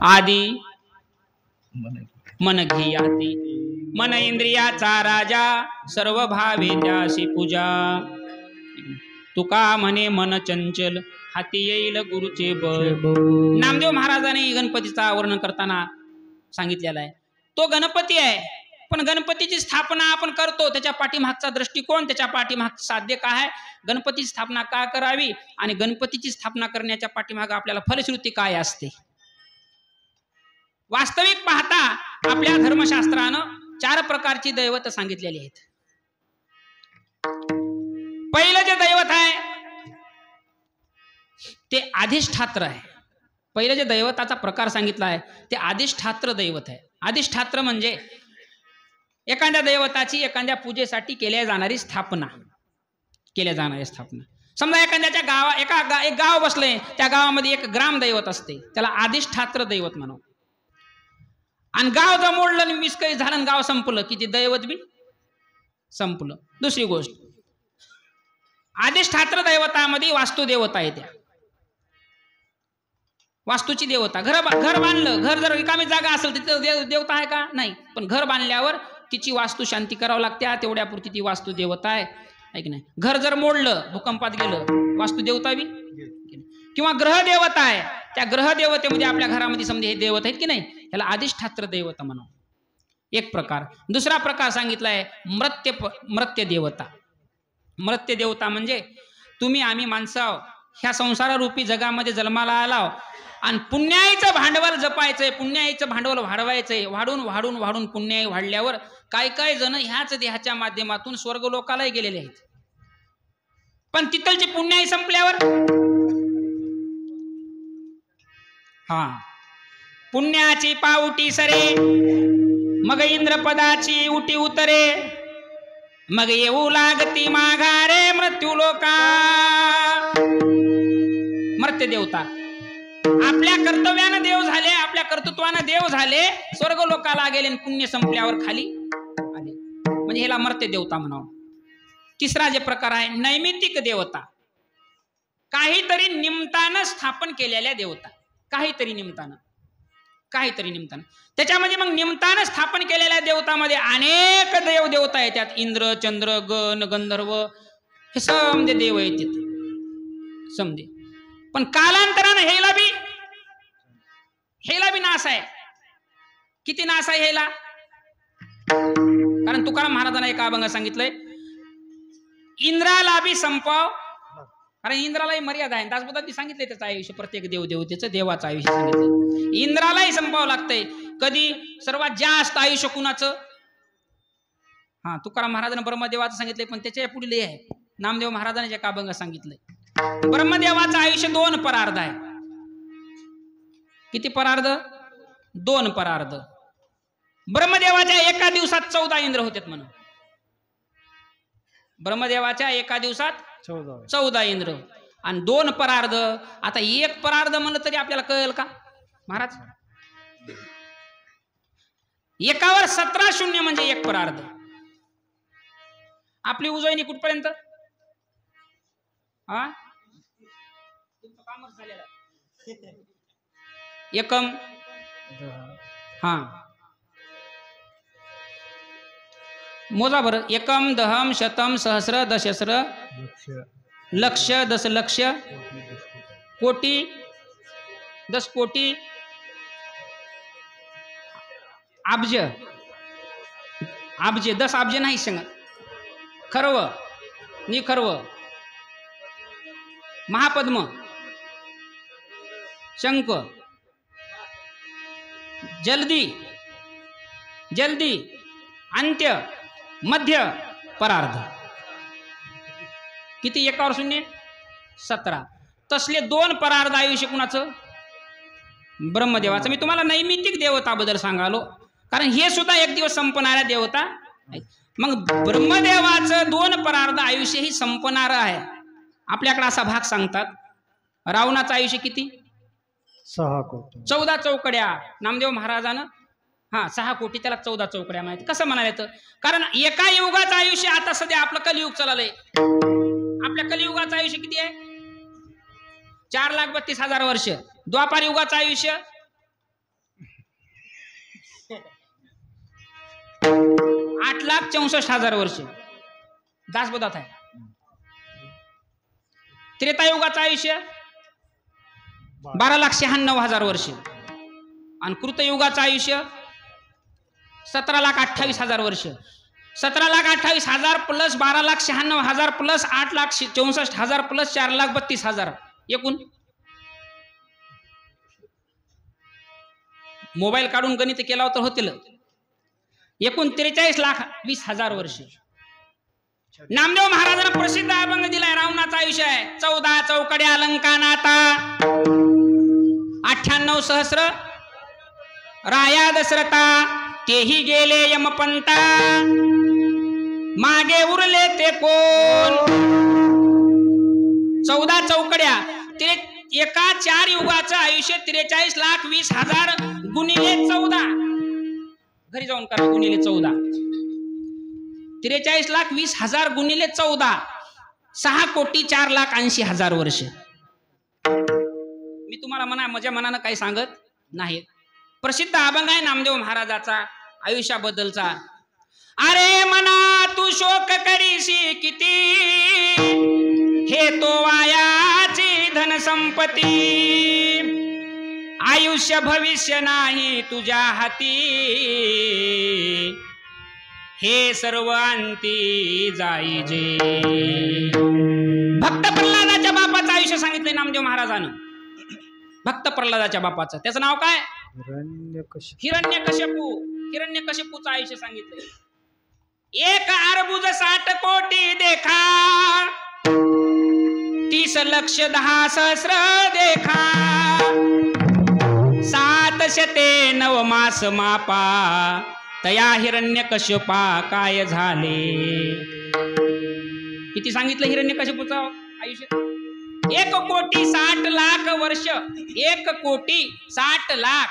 आदी मन घेयाती, मन इंद्रियाचा राजा, सर्व भावे त्यासी पूजा. तुका म्हणे मन चंचल, हाती येईल गुरुचे बळ. नामदेव महाराजांनी गणपतीचा वर्णन करताना सांगितलेला आहे. तो गणपती आहे, पण गणपतीची स्थापना आपण करतो, त्याच्या पाठीमागचा दृष्टिकोन, त्याच्या पाठीमागचं साध्य काय आहे, गणपतीची स्थापना का करावी आणि गणपतीची स्थापना करण्याच्या पाठीमागे आपल्याला फलश्रुती काय असते. वास्तविक पाहता आपल्या धर्मशास्त्रानं 4 प्रकारची दैवत सांगितलेली आहेत. पहिलं जे दैवत आहे ते अधिष्ठात्र आहे. पहिलं जे दैवताचा प्रकार सांगितला आहे ते अधिष्ठात्र दैवत आहे. अधिष्ठात्र म्हणजे एखाद्या दैवताची एखाद्या पूजेसाठी केल्या जाणारी स्थापना. समजा एखाद्याच्या एक गाव बसलंय, त्या गावामध्ये एक ग्राम दैवत असते, त्याला अधिष्ठात्र दैवत म्हणू. आणि गाव जर मोडलं, विस्कळीत झालं, गाव संपलं की ते दैवत बी संपलं. दुसरी गोष्ट, अधिष्ठात्र दैवतामध्ये वास्तुदेवता आहे. त्या वास्तूची देवता. घर बांधलं, घर जर रिकामी जागा असेल तिथे देवता आहे का? नाही. पण घर बांधल्यावर तिची वास्तू शांती करावं लागते, तेवढ्यापुरती ती वास्तू देवता आहे. ऐक नाही. घर जर मोडलं, भूकंपात गेलं, वास्तू देवता बी. किंवा ग्रह देवता आहे, त्या ग्रह देवतेमध्ये आपल्या घरामध्ये समजा हे देवत आहेत की नाही, ह्याला अधिष्ठात्र देवता म्हणा. एक प्रकार. दुसरा प्रकार सांगितलाय मृत्य देवता. मृत्य देवता म्हणजे तुम्ही आम्ही माणसं ह्या संसारारूपी जगामध्ये जन्माला आलाव आणि पुण्याईचं भांडवल जपायचंय, पुण्याईचं भांडवल वाढवायचंय. वाढून वाढून वाढून पुण्याई वाढल्यावर काय जण ह्याच देहाच्या माध्यमातून स्वर्ग लोकालाही गेलेले आहेत. पण तिथलची पुण्याई संपल्यावर पुण्याची पाऊटी सरे, मग इंद्रपदाची उटी उतरे, मग येऊ लागती माघारे मृत्यू लोका. मर्त्य देवता आपल्या कर्तव्यानं देव झाले, आपल्या कर्तृत्वानं देव झाले, स्वर्ग लोकाला गेले, पुण्य संपल्यावर खाली आले, म्हणजे ह्याला मर्त्य देवता म्हणावं. तिसरा जे प्रकार आहे नैमित्तिक देवता. काहीतरी निमित्तानं स्थापन केलेल्या देवता. काहीतरी निमित्तानं. त्याच्यामध्ये मग निमित्तानं स्थापन केलेल्या देवतामध्ये अनेक देव देवता येतात. इंद्र, चंद्र, गण, गंधर्व हे समजे देव येतात समजे. पण कालांतरानं हेला बी नाश आहे. किती नाश आहे हेला? कारण तुकाराम महाराजांना एका अभंगात सांगितलंय, इंद्राला बी संपाव. कारण इंद्रालाही मर्यादा आहे. दासबोधात सांगितलंय त्याचं आयुष्य, प्रत्येक देवदेवतेचं देवाचं आयुष्य सांगितलं. इंद्रालाही संपावं लागतंय. कधी? सर्वात जास्त आयुष्य कुणाचं? तुकाराम महाराजांना ब्रह्मदेवाचं सांगितलंय, पण त्याच्या पुढे आहे नामदेव महाराजांनी एका अभंगात सांगितलंय. ब्रह्मदेवाचं आयुष्य 2 परार्ध आहे. किती परार्ध? 2 परार्ध. ब्रह्मदेवाच्या एका दिवसात 14 इंद्र होते म्हणून. ब्रह्मदेवाच्या एका दिवसात 14 इंद्र आणि 2 परार्ध. आता 1 परार्ध म्हणलं तरी आपल्याला कळेल का महाराज? एकावर 17 शून्य म्हणजे 1 परार्ध. आपली उजळणी कुठपर्यंत? एकम मोजा बरं. एकम, दहम, शतम, सहस्र, दशस्र, लक्ष, दशलक्ष, कोटी, 10 कोटी, अब्ज, 10 अब्ज नाही सांगा. खर्व, निखर्व, महापद्म, शंख, जल्दी, अंत्य, मध्य, परार्ध. किती? एकावर शून्य 17. तसले 2 परार्ध आयुष्य कुणाचं? ब्रह्मदेवाचं. मी तुम्हाला नैमित्तिक देवताबद्दल सांगालो, कारण हे सुद्धा एक दिवस संपणाऱ्या देवता आहेत. मग ब्रह्मदेवाचं 2 परार्ध आयुष्य ही संपणार आहे. आपल्याकडे असा भाग सांगतात. रावणाचं आयुष्य किती? 6 कोटी. 14 चौकड्या. नामदेव महाराजानं 6 कोटी, त्याला 14 चौकड्या माहिती. कसं म्हणायचं? कारण एका युगाचं आयुष्य, आता सध्या आपलं कलियुग चाललंय, आपल्या कलियुगाचं आयुष्य किती आहे? 4,32,000 वर्ष. द्वापार युगाचं आयुष्य 8,64,000 वर्ष दासबोधात आहे. त्रेतायुगाचं आयुष्य 12,96,000 वर्ष आणि कृतयुगाचं आयुष्य 17,28,000 वर्ष. 17,28,000 प्लस 12,96,000 प्लस 8,64,000 प्लस 4,32,000 एकूण. मोबाईल काढून गणित केला तर होतील एकूण 43,20,000 वर्ष. नामदेव महाराजांना प्रसिद्ध अभंग दिलाय. रावणाचं आयुष्य आहे 14 चौकड्या अलंकानाता 98 सहस्र राया दशरथा तेही गेले यमपंता मागे उरले ते कोण. 14 चौकड्या एका 4 युगाचं आयुष्य 43,20,000 गुणिले 14. घरी जाऊन करा गुणिले 14. 43,20,000 गुणिले 14 6,04,80,000 वर्ष. मी तुम्हाला माझ्या मनानं काही सांगत नाही. प्रसिद्ध अभंग आहे नामदेव महाराजाचा आयुष्याबद्दलचा. अरे मना तू शोक करीशी किती हे तो वायाची धन संपत्ती आयुष्य भविष्य नाही तुझ्या हाती हे सर्व अंती जाईजे. भक्त प्रल्हादाच्या बापाचं आयुष्य सांगितलंय नामदेव महाराजानं. भक्त प्रल्हादाच्या बापाचं त्याचं नाव काय हिरण्यकश्यपू. हिरण्यकश्यपूचं आयुष्य सांगितलंय. 1 अर्बुज 60 कोटी देखा 30 लक्ष 10 सहस्र देखा 709 मास मापा तया हिरण्यकश्यपा काय झाले. किती सांगितलं हिरण्यकश्यपूचं आयुष्य 1,60,00,000 वर्ष. 1,60,00,000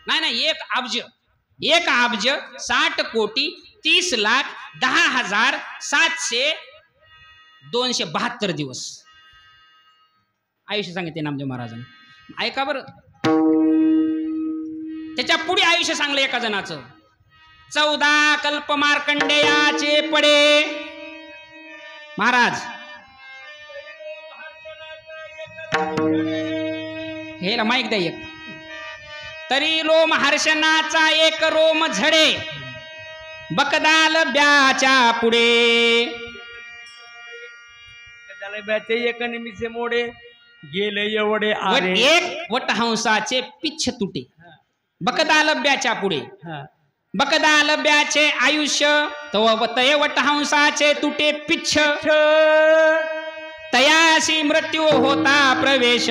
नाही 1 अब्ज 1,60,30,10,772 दिवस आयुष्य सांगितले नामदेव महाराजांनी. ऐका बरं त्याच्या पुढे आयुष्य सांगलं एका जणाचं. 14 कल्प मार्कंडेयाचे पडे महाराज. हेला माईक द्या एक. तरी लोम हर्षणाचा एक रोम झडे बकदाल ब्याच्या पुढे ब्याचे एक निमिषे मोडे गेले एवढे एक वटहंसाचे पिच्छ तुटे बकदाल ब्याच्या पुढे. बकदाल ब्याचे आयुष्य तय वटहंसाचे तुटे पिच्छ तयाशी मृत्यू होता प्रवेश.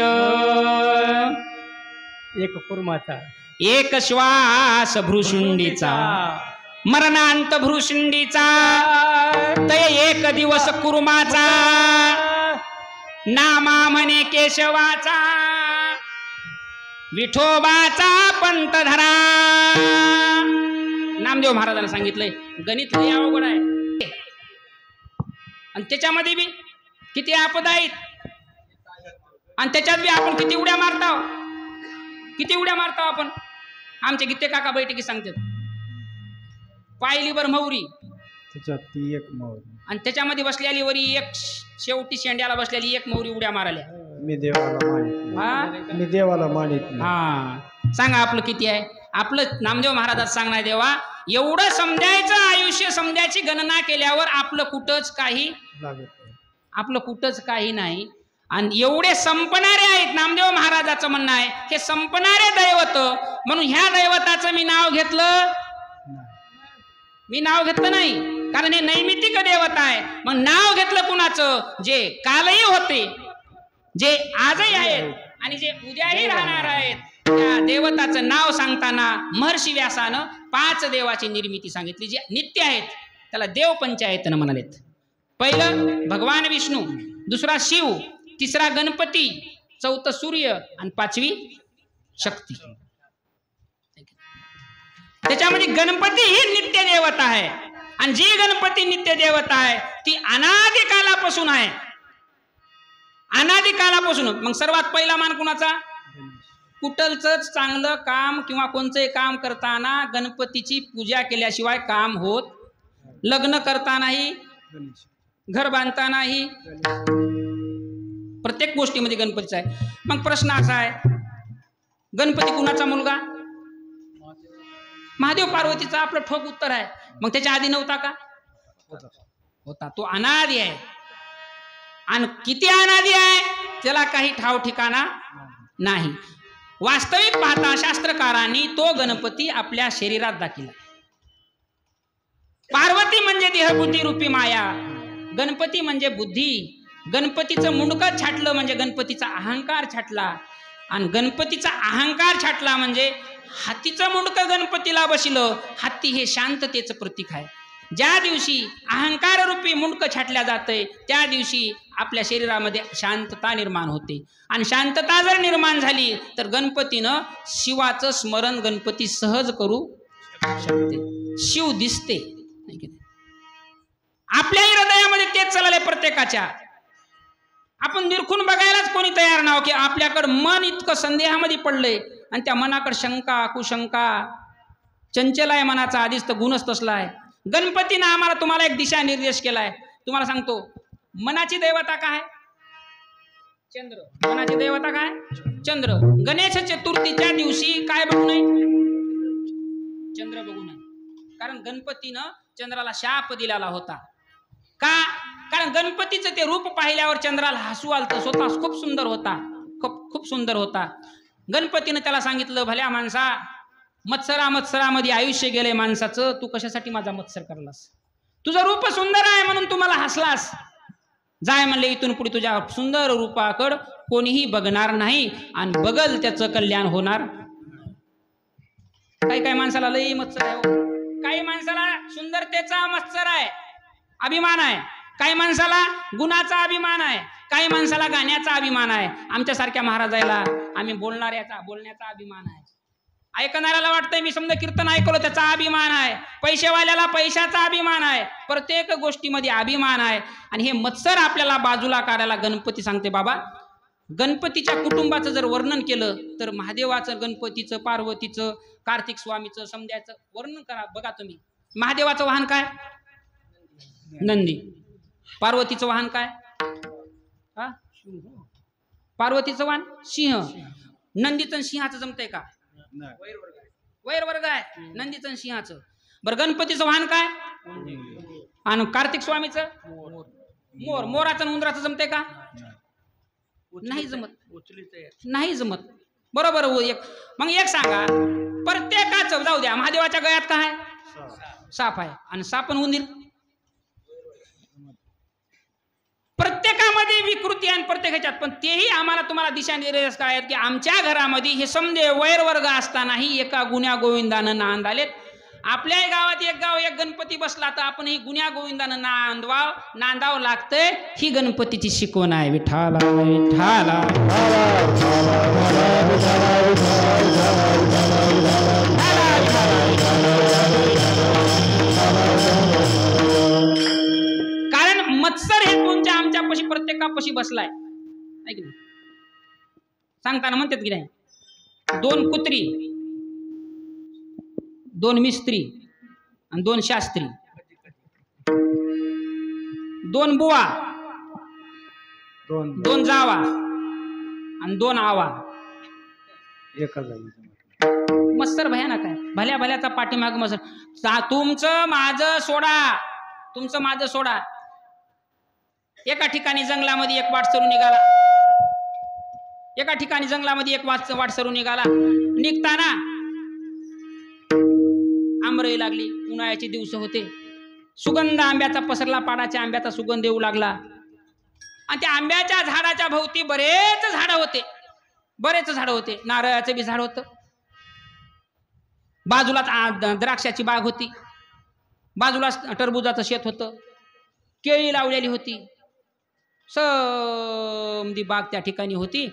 एक कुर्माचा एक श्वास भ्रूशुंडीचा मरणांत भ्रूशुंडीचा तय एक दिवस कुर्माचा नामा म्हणे केशवाचा विठोबाचा पंत धरा. नामदेव महाराजांना सांगितलंय गणित लय अवघड आहे आणि त्याच्यामध्ये बी किती आपदा आहेत आणि त्याच्यात बी आपण किती उड्या मारतो आपण. आमचे गीते काका बैठकी सांगतात पाहिली बर मौरी त्याच्यात ती एक मौरी आणि त्याच्यामध्ये बसलेली वरी एक शेवटी शेंड्याला बसलेली एक मौरी उड्या माराल्या. मी देवाला मानित नाही. हा सांगा आपलं किती आहे. आपलं नामदेव महाराजात सांगणार देवा एवढं समजायचं आयुष्य समजायची गणना केल्यावर आपलं कुठंच काही नाही. आणि एवढे संपणारे आहेत. नामदेव महाराजाचं म्हणणं आहे हे संपणारे दैवत म्हणून ह्या दैवताचं मी नाव घेतलं नाही कारण हे नैमित्तिक देवता आहे. मग नाव घेतलं कुणाचं जे कालही होते जे आजही आहेत आणि जे उद्याही राहणार आहेत. त्या देवताचं नाव सांगताना महर्षी व्यासानं 5 देवाची निर्मिती सांगितली जे नित्य आहेत. त्याला देव पंचायतनं म्हणालेत. पहिलं भगवान विष्णू, दुसरा शिव, तिसरा गणपती, चौथं सूर्य आणि 5वी शक्ती. त्याच्यामध्ये गणपती ही नित्य देवता आहे आणि जी गणपती नित्य देवता आहे ती अनादी कालापासून आहे. अनादी कालापासून. मग सर्वात पहिला मान कुणाचा कुठलचंच चांगलं काम किंवा कोणचंही काम करताना गणपतीची पूजा केल्याशिवाय काम होत, लग्न करतानाही, गणेश घर बांधतानाही, प्रत्येक गोष्टीमध्ये गणपतीचा आहे. मग प्रश्न असा आहे, गणपती कुणाचा मुलगा? महादेव पार्वतीचा. आपलं ठोक उत्तर आहे. मग त्याच्या आधी नव्हता का? होता. तो अनादी आहे. आणि किती अनादी आहे त्याला काही ठाव ठिकाणा नाही. वास्तविक पाहता शास्त्रकारांनी तो गणपती आपल्या शरीरात दाखिला. पार्वती म्हणजे देहबुद्धी रूपी माया, गणपती म्हणजे बुद्धी. गणपतीचं मुंडकं छाटलं म्हणजे गणपतीचा अहंकार छाटला, आणि गणपतीचा अहंकार छाटला म्हणजे हत्तीचं मुंडकं गणपतीला बसलं. हत्ती हे शांततेचं प्रतीक आहे. ज्या दिवशी अहंकार रूपी मुंडकं छाटल्या जातंय त्या दिवशी आपल्या शरीरामध्ये शांतता निर्माण होते. आणि शांतता जर निर्माण झाली तर गणपतीनं शिवाचं स्मरण गणपती सहज करू शकते. शिव दिसते. आपल्या हृदयामध्ये तेच चाललंय प्रत्येकाच्या. आपण निरखून बघायलाच कोणी तयार नाव की आपल्याकडं मन इतकं संदेहामध्ये पडलंय, आणि त्या मनाकडे शंका कुशंका चंचल आहे मनाचा, आधीच तर गुणच तसला आहे. गणपतीनं आम्हाला तुम्हाला एक दिशा निर्देश केलाय. तुम्हाला सांगतो, मनाची दैवता काय? चंद्र. मनाची दैवता काय? चंद्र. गणेश चतुर्थीच्या दिवशी काय बघू नये? चंद्र बघू नये. कारण गणपतीनं चंद्राला शाप दिलेला होता. का? कारण गणपतीचं ते रूप पाहिल्यावर चंद्राला हसू आलतं. स्वतः खूप सुंदर होता, खूप सुंदर होता. गणपतीनं त्याला सांगितलं, भल्या माणसा, मत्सरामध्ये आयुष्य गेलंय माणसाचं, तू कशासाठी माझा मत्सर करलास? तुझं रूप सुंदर आहे म्हणून तू मला हसलास. जाय म्हणले, इथून पुढे तुझ्या सुंदर रूपाकडं कोणीही बघणार नाही, आणि बगल त्याचं कल्याण होणार. काही माणसाला लई मत्सर आहे. काही माणसाला सुंदरतेचा मत्सर आहे, अभिमान आहे. काही माणसाला गुणाचा अभिमान आहे. काही माणसाला गाण्याचा अभिमान आहे. आमच्यासारख्या महाराजाला आम्ही बोलण्याचा अभिमान आहे. ऐकणाऱ्याला वाटतंय मी समजा कीर्तन ऐकलो त्याचा अभिमान आहे. पैसेवाल्याला पैशाचा अभिमान आहे. प्रत्येक गोष्टीमध्ये अभिमान आहे. आणि हे मत्सर आपल्याला बाजूला काढायला गणपती सांगते, बाबा, गणपतीच्या कुटुंबाचं जर वर्णन केलं तर महादेवाचं, गणपतीचं, पार्वतीचं, कार्तिक स्वामीचं, समद्याचं वर्णन करा. बघा तुम्ही, महादेवाचं वाहन काय? नंदी. पार्वतीचं वाहन काय? पार्वतीचं वाहन सिंह. नंदीचं सिंहाचं जमतंय का? वैरवर्ग आहे नंदीचं आणि सिंहाचं. बरं, गणपतीचं वाहन काय? आणि कार्तिक स्वामीचं मोर. मोराचं आणि उंदराचं जमतंय का? नाही जमत. नाही जमत. बरोबर. मग एक सांगा, प्रत्येकाचं जाऊ द्या, महादेवाच्या गळ्यात काय? साप आहे. आणि साप आणि उंदीर प्रत्येकामध्ये विकृती आणि प्रत्येक ह्याच्यात. पण तेही आम्हाला तुम्हाला दिशा निर्देश काय आहेत की आमच्या घरामध्ये हे समजे वैरवर्ग असतानाही एका गुण्या गोविंदानं नांद आलेत. आपल्याही गावात एक गाव एक गणपती बसला तर आपण ही गुण्या गोविंदानं नांदावं लागतंय. ही गणपतीची शिकवण आहे. विठाला विठाला मत्सर हे तुमच्या आमच्यापाशी प्रत्येकापाशी बसलाय. ऐक ना, सांगताना म्हणतात की नाही, 2 कुत्री, 2 मिस्त्री आणि 2 शास्त्री, 2 बुवा, 2 जावा आणि 2 आवा. मत्सर भयानक आहे. भल्या भल्याचा पाठीमाग मत्सर. तुमचं माझं सोडा, तुमचं माझं सोडा. एका ठिकाणी जंगलामध्ये एक वाट सरून निघाला. एका ठिकाणी जंगलामध्ये एक वाट सरून निघाला. निघताना आंबरई लागली. उन्हाळ्याचे दिवस होते. सुगंध आंब्याचा पसरला. पाडाच्या आंब्याचा सुगंध येऊ लागला. आणि त्या आंब्याच्या झाडाच्या भोवती बरेच झाडं होते. नारळाचं बी झाड होतं. बाजूलाच द्राक्षाची बाग होती. बाजूलाच टरबुजाचं शेत होतं. केळी लावलेली होती. समधी बाग त्या ठिकाणी होती.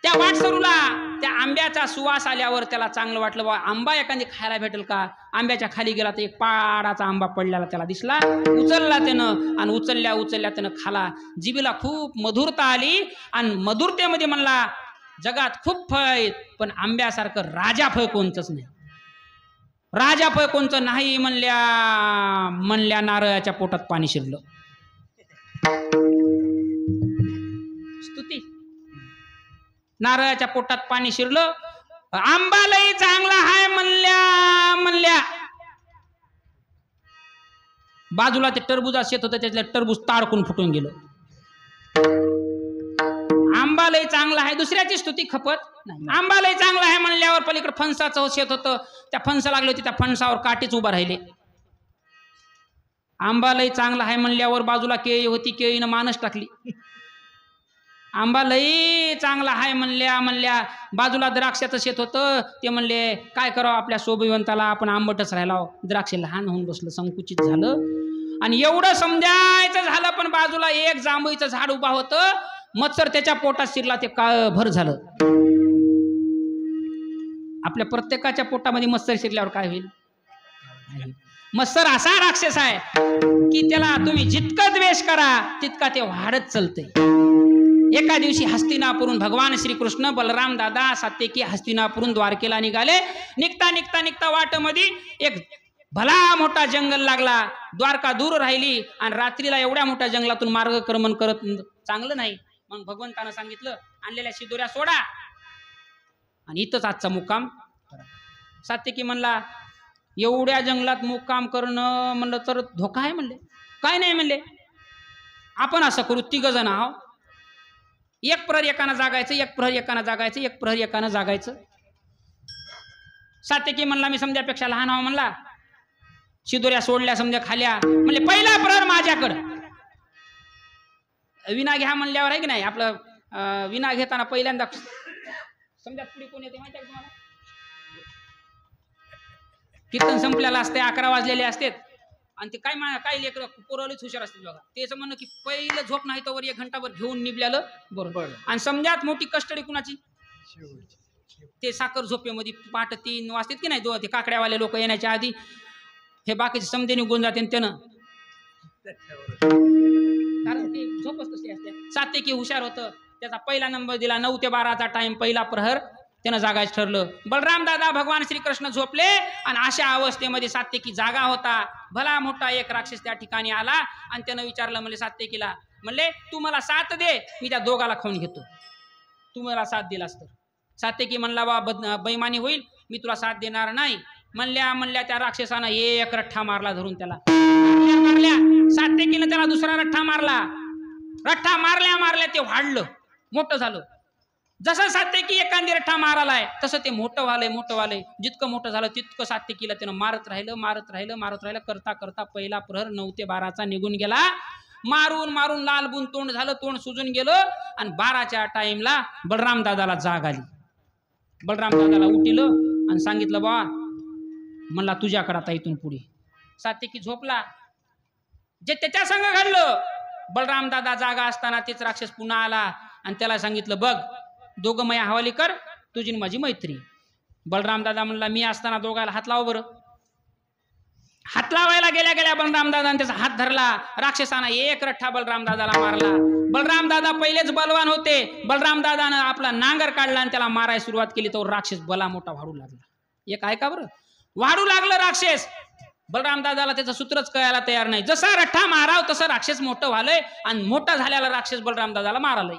त्या वाटसरूला त्या आंब्याचा सुवास आल्यावर त्याला चांगलं वाटलं, बा आंबा एखादी खायला भेटेल का. आंब्याच्या खाली गेला तर एक पाडाचा आंबा पडलेला त्याला दिसला. उचलला त्यानं आणि उचलल्या त्यानं खाला. जिभेला खूप मधुरता आली आणि मधुरतेमध्ये म्हणला, जगात खूप फळ आहेत पण आंब्यासारखं राजा फळ कोणतंच नाही. राजा फळ कोणतं नाही म्हणल्या नारळाच्या पोटात पाणी शिरलं. स्तुती. नारळाच्या पोटात पाणी शिरलं. आंबा लई चांगला हाय म्हणल्या बाजूला ते टरबूज शेत होतं त्यातलं टरबूज ताडकून फुटून गेलं. आंबा लई चांगला आहे दुसऱ्याची स्तुती खपत नाही. आंबा लई चांगला आहे म्हणल्यावर पलीकडे फणसाचं शेत होतं त्या फणस लागले होते त्या फणसावर काटेच उभा राहिले. आंबा लई चांगला आहे म्हणल्यावर बाजूला केळी होती केळीनं मानच टाकली. आंबा लई चांगला आहे म्हणल्या बाजूला द्राक्षाचं शेत होतं ते म्हणले काय करावं आपल्या शोभिवंताला आपण आंबटच राहिला. द्राक्ष लहान होऊन बसलं संकुचित झालं आणि एवढं समजायचं झालं पण बाजूला एक जांभळीचं झाड उभा होतं. मत्सर त्याच्या पोटात शिरला ते काळभर झालं. आपल्या प्रत्येकाच्या पोटामध्ये मत्सर शिरल्यावर काय होईल. मत्सर असा राक्षस आहे की त्याला तुम्ही जितकं द्वेष करा तितका ते वाढत चालते. एका दिवशी हस्तिनापूरून भगवान श्रीकृष्ण बलराम दादा सात्यकी हस्तिनापूरून द्वारकेला निघाले. निघता वाटमध्ये एक भला मोठा जंगल लागला. द्वारका दूर राहिली आणि रात्रीला एवढ्या मोठ्या जंगलातून मार्गक्रमण करत चांगलं नाही. मग भगवंतानं सांगितलं आणलेल्या शिदोऱ्या सोडा आणि इथंच आजचा मुक्काम करा. सात्यकी म्हणला एवढ्या जंगलात मुक्काम करणं म्हणलं तर धोका आहे म्हणले. काय नाही म्हणले आपण असं करू 3 जण आहो. एक प्रहर एकानं जागायचं एक प्रहर एकानं जागायचं एक प्रहर एकानं जागायचं. सात्यकी म्हणला मी समजापेक्षा लहान आहो म्हणला. शिदोऱ्या सोडल्या समजा खाल्या म्हणले पहिला प्रहर माझ्याकडं. विना घ्या म्हणल्यावर आहे की नाही आपलं विना घेताना पहिल्यांदा समजा पुढे कोण येते माहिती आहे तुम्हाला. कीर्तन संपलेला असते 11 वाजलेले असतात आणि ते काय लेकर पोरवलीच हुशार असतात बघा. त्याचं म्हणणं की पहिलं झोप नाही तर 1 घंटाभर घेऊन निभल्यालं बरोबर. आणि समजात मोठी कस्टडी कुणाची ते साखर झोपेमध्ये 2:30 वाजतात की नाही ते काकड्यावाले लोक येण्याच्या आधी हे बाकीचे समजे निघून जाते त्यानं कारण ते झोपच तशी असते. सात्यकी हुशार होतं त्याचा पहिला नंबर दिला. 9 ते 12चा टाइम पहिला प्रहर त्यानं जागायचं ठरलं. बलराम दादा भगवान श्रीकृष्ण झोपले आणि अशा अवस्थेमध्ये सात्यकी जागा होता. भला मोठा एक राक्षस त्या ठिकाणी आला आणि त्यानं विचारलं म्हणले सात्यकीला म्हणले तू मला साथ दे मी त्या दोघाला खाऊन घेतो. तू मला साथ दिलास तर. सात्यकी म्हणला बा बैमानी होईल मी तुला साथ देणार नाही. म्हणल्या त्या राक्षसानं एक रठ्ठा मारला धरून त्याला. सात्यकीनं त्याला दुसरा रठ्ठा मारला. रठ्ठा मारल्या ते वाढलं मोठं झालं. जसं सात्यकी एखादी रठ्ठा मारालाय तसं ते मोठं व्हालंय. जितकं मोठं झालं तितकं सात्यकीला त्यानं मारत राहिलं. करता पहिला प्रहर 9 ते 12चा निघून गेला. मारून लालबून तोंड झालं. तोंड सुजून गेलं आणि 12च्या टाइमला बलराम दादाला जाग आली. बलराम दादाला उठिलं आणि सांगितलं बा म्हणला तुझ्याकडे आता इथून पुढे. सात्यकी झोपला. जे त्याच्या संग घडलं बलराम दादा जागा असताना तेच राक्षस पुन्हा आला आणि त्याला सांगितलं बघ दोघं मया हवाली कर तुझी माझी मैत्री. बलराम दादा म्हणला मी असताना दोघाला हात लाव बरं. हात लावायला गेल्या बलराम दादाने त्याचा हात धरला. राक्षसानं एक रठ्ठा बलराम दादाला मारला. बलराम दादा पहिलेच बलवान होते. बलराम दादानं आपला नांगर काढला आणि त्याला मारायला सुरुवात केली तर राक्षस भला मोठा वाढू लागला. एक ऐका बरं वाढू लागलं राक्षस. बलराम दादाला त्याचं सूत्रच कळायला तयार नाही. जसा रठ्ठा माराव तसं राक्षस मोठं व्हालंय आणि मोठा झालेला राक्षस बलराम दादाला मारालय.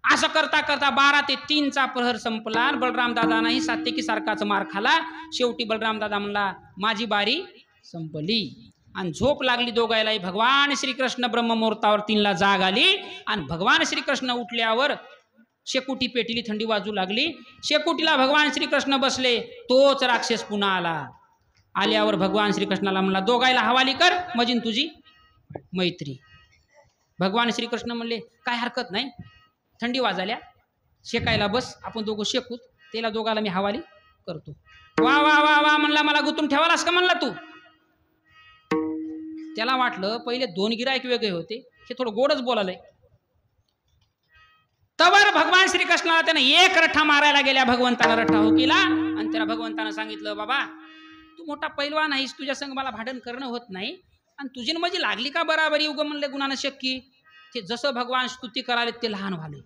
असं करता 12 ते 3चा प्रहर संपला. बलराम दादानाही सात्यकी सारखाच मार खाला. शेवटी बलराम दादा म्हणला माझी बारी संपली आणि झोप लागली दोघायलाही. भगवान श्रीकृष्ण ब्रह्ममुहूर्तावर 3ला जाग आली आणि भगवान श्रीकृष्ण उठल्यावर शेकोटी पेटली. थंडी वाजू लागली. शेकोटीला भगवान श्रीकृष्ण बसले. तोच राक्षस पुन्हा आला. आल्यावर भगवान श्रीकृष्णाला म्हणला दोघायला हवाली कर मजीन तुझी मैत्री. भगवान श्रीकृष्ण म्हणले काय हरकत नाही थंडी वाजाल्या शेकायला बस आपण दोघं शेकूत. त्याला दोघाला मी हवाली करतो. वा वा वा वा म्हणला मला गुंतून ठेवालास का म्हणला तू. त्याला वाटलं पहिले 2 गिरायक वेगळे होते हे थोडं गोडच बोलालंय. तवर भगवान श्रीकृष्णाला त्यानं एक रठ्ठा मारायला गेल्या भगवंताला रठ्ठा हो केला आणि त्याला भगवंतानं सांगितलं बाबा तू मोठा पैलवान आहेस तुझ्या संग मला भांडण करणं होत नाही आणि तुझी माझी लागली का बराबरी उग म्हणले गुणानं शक्की. ते जसं भगवान स्तुती कराले ते लहान व्हाले.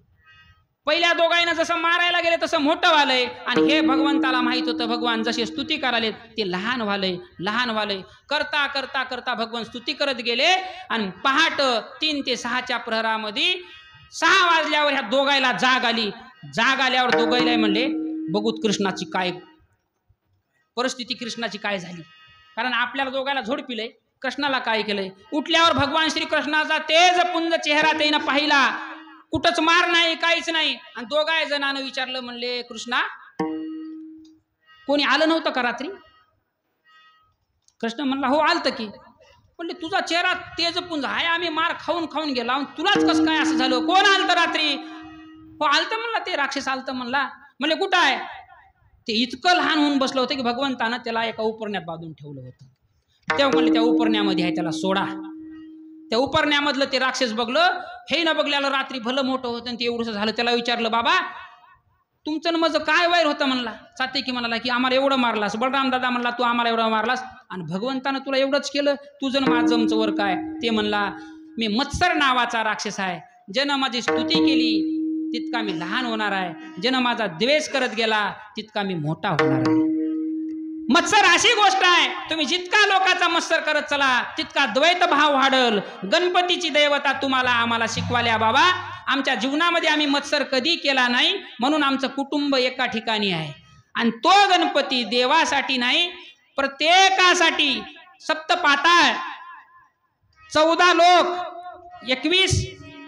पहिल्या दोघांना जसं मारायला गेले तसं मोठं व्हालंय आणि हे भगवंताला माहित होतं भगवान जसे स्तुती करायले ते लहान व्हालंय करता करता करता भगवान स्तुती करत गेले आणि पहाट 3 ते 6च्या प्रहरामध्ये 6 वाजल्यावर ह्या दोघायला जाग आल्यावर दोघायला म्हणले बघूत कृष्णाची काय परिस्थिती, कृष्णाची काय झाली. कारण आपल्याला दोघायला झोडपिलंय, कृष्णाला काय केलंय. उठल्यावर भगवान श्रीकृष्णाचा तेज पुंज चेहरा त्यानं पाहिला, कुठंच मार नाही, काहीच नाही. आणि दोघा जणांना विचारलं, म्हणले कृष्णा कोणी आलं नव्हतं का रात्री? कृष्ण म्हणला हो आलतं की. म्हणले तुझा चेहरा तेजपुंज आहे, आम्ही मार खाऊन खाऊन गेला, तुलाच कसं काय असं झालं? कोण आलतं रात्री? हो आलतं म्हणला, ते राक्षस आलतं म्हणला. म्हणले कुठं आहे? ते इतकं लहान होऊन बसलं होतं की भगवंतानं त्याला एका उपरण्यात बांधून ठेवलं होतं. तेव्हा म्हणले त्या उपरण्यामध्ये आहे, त्याला सोडा. त्या उपरण्यामधलं ते राक्षस बघलं, हे न बघल्याला रात्री भलं मोठं होतं ते एवढंच झालं. त्याला विचारलं बाबा तुमचं न माझं काय वैर होतं? म्हणला सात्यकी म्हणाला की आम्हाला एवढं मारलास. बलराम दादा म्हणला तू आम्हाला एवढं मारलास आणि भगवंतानं तुला एवढंच केलं, तुझं न माझं वर काय? ते म्हणला मी मत्सर नावाचा राक्षस आहे, ज्यानं माझी स्तुती केली तितका मी लहान होणार आहे, ज्यानं माझा द्वेष करत गेला तितका मी मोठा होणार आहे. मत्सर अशी गोष्ट आहे, तुम्ही जितका लोकांचा मत्सर करत चला तितका द्वैत भाव वाढल. गणपतीची देवता तुम्हाला आम्हाला शिकवाल्या बाबा. आमच्या जीवनामध्ये आम्ही मत्सर कधी केला नाही, म्हणून आमचं कुटुंब एका ठिकाणी आहे. आणि तो गणपती देवासाठी नाही, प्रत्येकासाठी 7 पाताळ 14 लोक 21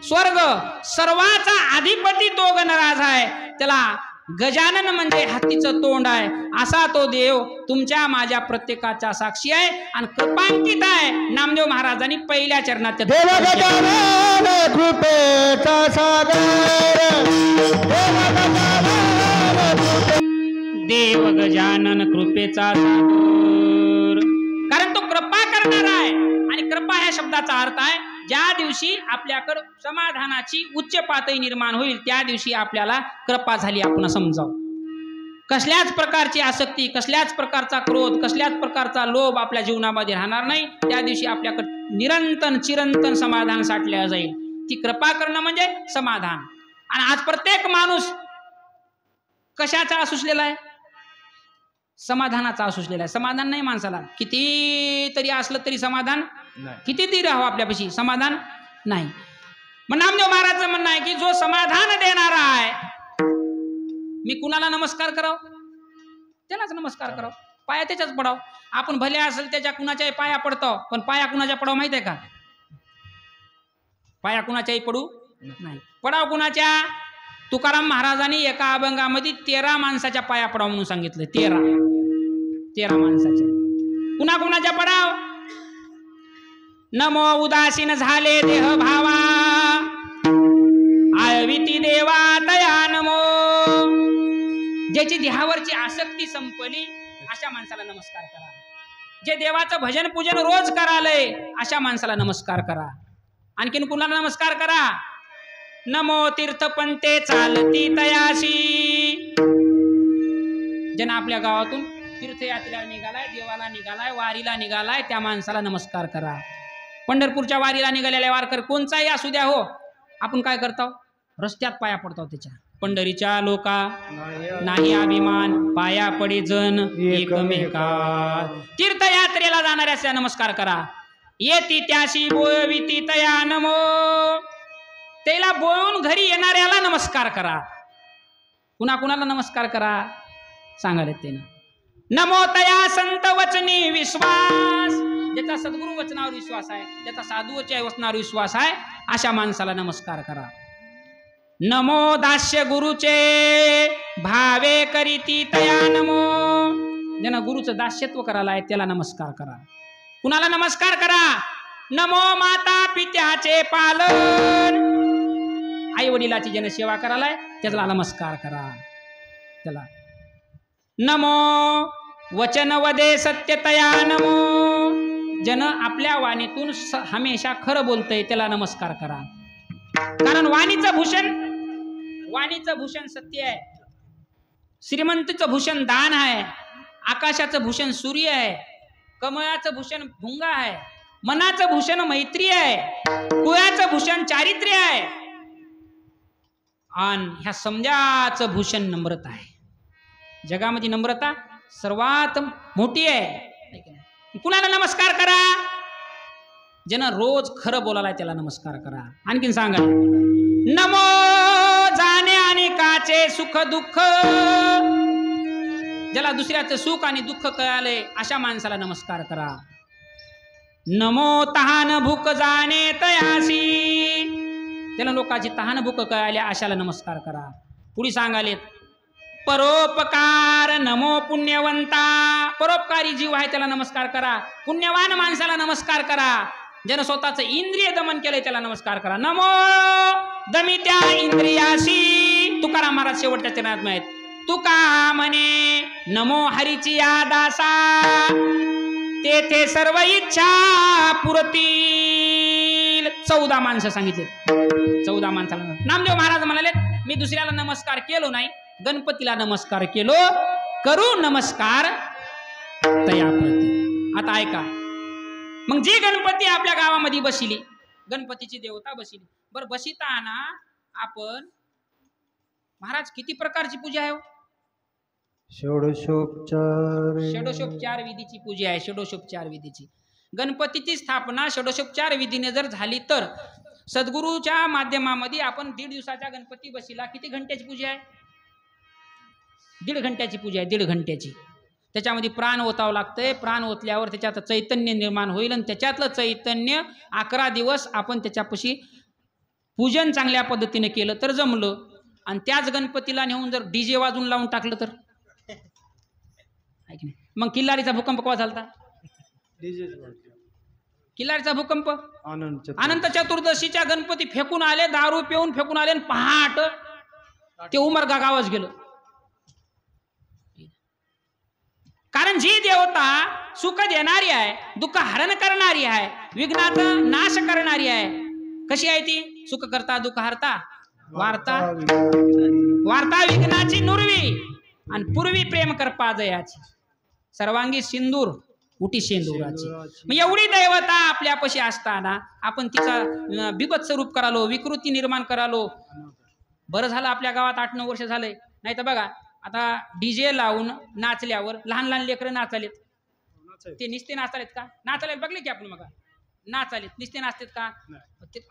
स्वर्ग सर्वाचा अधिपती तो गणराज आहे. त्याला गजानन म्हणजे हत्तीचं तोंड आहे. असा तो देव तुमच्या माझ्या प्रत्येकाचा साक्षी आहे आणि कृपांकित आहे. नामदेव महाराजांनी पहिल्या चरणात देव गजानन कृपेचा सागर, कारण तो कृपा करणारा आहे. आणि कृपा ह्या शब्दाचा अर्थ आहे ज्या दिवशी आपल्याकडं समाधानाची उच्च पातळी निर्माण होईल त्या दिवशी आपल्याला कृपा झाली आपण समजावं. कसल्याच प्रकारची आसक्ती, कसल्याच प्रकारचा क्रोध, कसल्याच प्रकारचा लोभ आपल्या जीवनामध्ये राहणार नाही. त्या दिवशी आपल्याकडे निरंतर चिरंतन समाधान साठल्या जाईल. ती कृपा करणं म्हणजे समाधान. आणि आज प्रत्येक माणूस कशाचा असुसलेला आहे? समाधानाचा असुसलेला आहे. समाधान नाही माणसाला. किती तरी असलं तरी समाधान, किती तरी राहावं आपल्यापाशी समाधान नाही. मग नामदेव महाराजचं म्हणणं आहे की जो समाधान देणारा आहे, मी कुणाला नमस्कार कराव? त्यालाच नमस्कार कराव, पाया त्याच्याच पडाव. आपण भले असेल त्याच्या कुणाच्याही पाया पडतो, पण पाया कुणाच्या पडाव माहित आहे का? पाया कुणाच्याही पडू नाही. पडाव कुणाच्या? तुकाराम महाराजांनी एका अभंगामध्ये 13 माणसाच्या पाया पडाव म्हणून सांगितलं. 13 माणसाच्या. कुणाच्या पडाव? नमो उदासीन झाले देह भावा, आळविती देवा तया नमो. ज्याची देहावरची आसक्ती संपली अशा माणसाला नमस्कार करा. जे देवाचं भजन पूजन रोज करालय अशा माणसाला नमस्कार करा. आणखीन कुणाला नमस्कार करा? नमो तीर्थपंते चालती तयाशी. ज्यांना आपल्या गावातून तीर्थयात्रेला निघालाय, देवाला निघालाय, वारीला निघालाय त्या माणसाला नमस्कार करा. पंढरपूरच्या वारीला निघालेल्या वारकर कोणचाही असू द्या हो, आपण काय करतो? रस्त्यात पाया पडतो त्याच्या. पंढरीच्या लोका नाही अभिमान, पाया पडे जण एकमेका. तीर्थयात्रेला जाणाऱ्याचा नमस्कार करा. येती त्याशी बोळविती तया नमो. त्याला बोळून घरी येणाऱ्याला नमस्कार करा. कुणाला नमस्कार करा सांगाले त्यानं. नमो तया संत वचनी विश्वास. ज्याचा सद्गुरु वचनावर विश्वास आहे, ज्याचा साधूच्या वचनावर विश्वास आहे अशा माणसाला नमस्कार करा. नमो दास्य गुरुचे भावे करीती तया नमो. ज्यानं गुरुचं दास्यत्व करायला आहे त्याला नमस्कार करा. कुणाला नमस्कार करा? नमो माता पित्याचे पालन. आई वडिलाची ज्यानं सेवा करायला आहे त्याला नमस्कार करा. त्याला नमो वचन वदे सत्यतया नमो. ज्यानं आपल्या वाणीतून हमेशा खरं बोलतंय त्याला नमस्कार करा. कारण वाणीचं भूषण सत्य आहे. श्रीमंतीचं भूषण दान आहे. आकाशाचं भूषण सूर्य आहे. कमळाचं भूषण भुंगा आहे. मनाचं भूषण मैत्री आहे. कुळाचं भूषण चारित्र्य आहे. आणि ह्या समजाचं भूषण नम्रता आहे. जगामध्ये नम्रता सर्वात मोठी आहे. कुणाला नमस्कार करा? ज्यानं रोज खरं बोलायला त्याला नमस्कार करा. आणखीन सांगा, नमो जाणे आणि काचे सुख दुःख, ज्याला दुसऱ्याचं सुख आणि दुःख कळाले अशा माणसाला नमस्कार करा. नमो तहान भूक जाणे तयासी, त्याला लोकांची तहान भूक कळाल्या अशाला नमस्कार करा. पुढे सांगालेत, परोपकार नमो पुण्यवंता, परोपकारी जीव आहे त्याला नमस्कार करा. पुण्यवान माणसाला नमस्कार करा. ज्यानं स्वतःचं इंद्रिय दमन केलंय त्याला नमस्कार करा. नमो दमित्या इंद्रियाशी, तुकाराम महाराज शेवटच्या चरणात माहित, तुका म्हणे नमो हरीची आदासा, तेथे सर्व इच्छा पुरतील. 14 माणसं सांगितले. 14 माणसाला नामदेव महाराज म्हणाले, मी दुसऱ्याला नमस्कार केलो नाही, गणपतीला नमस्कार केलो, करू नमस्कार तयाप्रती. आता ऐका, मग जी गणपती आपल्या गावामध्ये बसली, गणपतीची देवता बसली, बरं बसिताना आपण महाराज किती प्रकारची पूजा आहे? षोडशोपचार विधीची पूजा आहे. षोडशोपचार विधीची गणपतीची स्थापना षोडशोपचार विधीने जर झाली तर सद्गुरूच्या माध्यमामध्ये आपण 1.5 दिवसाच्या गणपती बसीला किती घंट्याची पूजा आहे? 1.5 घंट्याची पूजा आहे. 1.5 घंट्याची. त्याच्यामध्ये प्राण ओतावं लागतंय. प्राण ओतल्यावर त्याच्यात चैतन्य निर्माण होईल आणि त्याच्यातलं चैतन्य 11 दिवस आपण त्याच्यापाशी पूजन चांगल्या पद्धतीने केलं तर जमलं. आणि त्याच गणपतीला नेऊन जर डीजे वाजून लावून टाकलं तर मग किल्लारीचा भूकंप केव्हा झालता? किल्लारीचा भूकंप अनंत चतुर्दशीच्या गणपती फेकून आले, दारू पिऊन फेकून आले आणि पहाट ते उमरगा गावच गेलं. कारण जी देवता सुख देणारी आहे, दुःख हरण करणारी आहे, विघ्नाचा नाश करणारी आहे, कशी आहे ती? सुख करता दुःख हरता वार्ता वार्ता विघ्नाची नुरवी आणि पूर्वी प्रेम कर पाजयाची, सर्वांगी सिंदूर उटी शेंदुराची. मग एवढी दैवता आपल्यापाशी असताना आपण तिचा बिभत्स स्वरूप करालो, विकृती निर्माण करालो. बरं झालं आपल्या गावात 8-9 वर्ष झालंय, नाही तर बघा आता डीजे लावून नाचल्यावर लहान लहान लेकरं नाचालेत. ते निस्ते नाचालेत का? नाचालेत बघले की आपण, मग नाचालेत निस्ते नाचतेत का?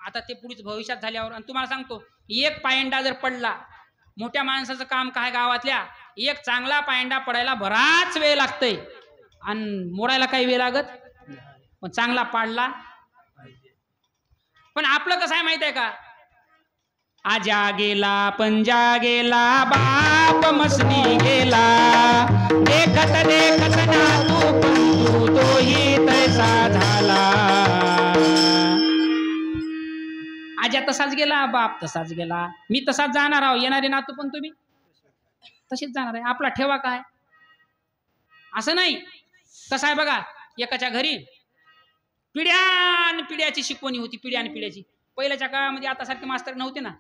आता ते पुढे भविष्यात झाल्यावर. आणि तुम्हाला सांगतो, एक पायंडा जर पडला, मोठ्या माणसाचं काम काय गावातल्या, एक चांगला पायंडा पडायला बराच वेळ लागतंय आणि मोडायला काही वेळ लागत, पण चांगला पाडला. पण आपलं कसं आहे माहित आहे का? आजा गेला पंजा गेला, बाप मसनी गेला, देखत देखत ना तू पंतू तोही तैसा झाला. आजा तसाच गेला, बाप तसाच गेला, मी तसाच जाणार आहो, येणारे नातू पण तुम्ही तसेच जाणार आहे. आपला ठेवा काय? असं नाही. कसं आहे बघा, एकाच्या घरी पिढ्यान पिढ्याची शिकवणी होती, पिढ्यान पिढ्याची. पहिल्याच्या काळामध्ये आता सारखे मास्तर नव्हते ना.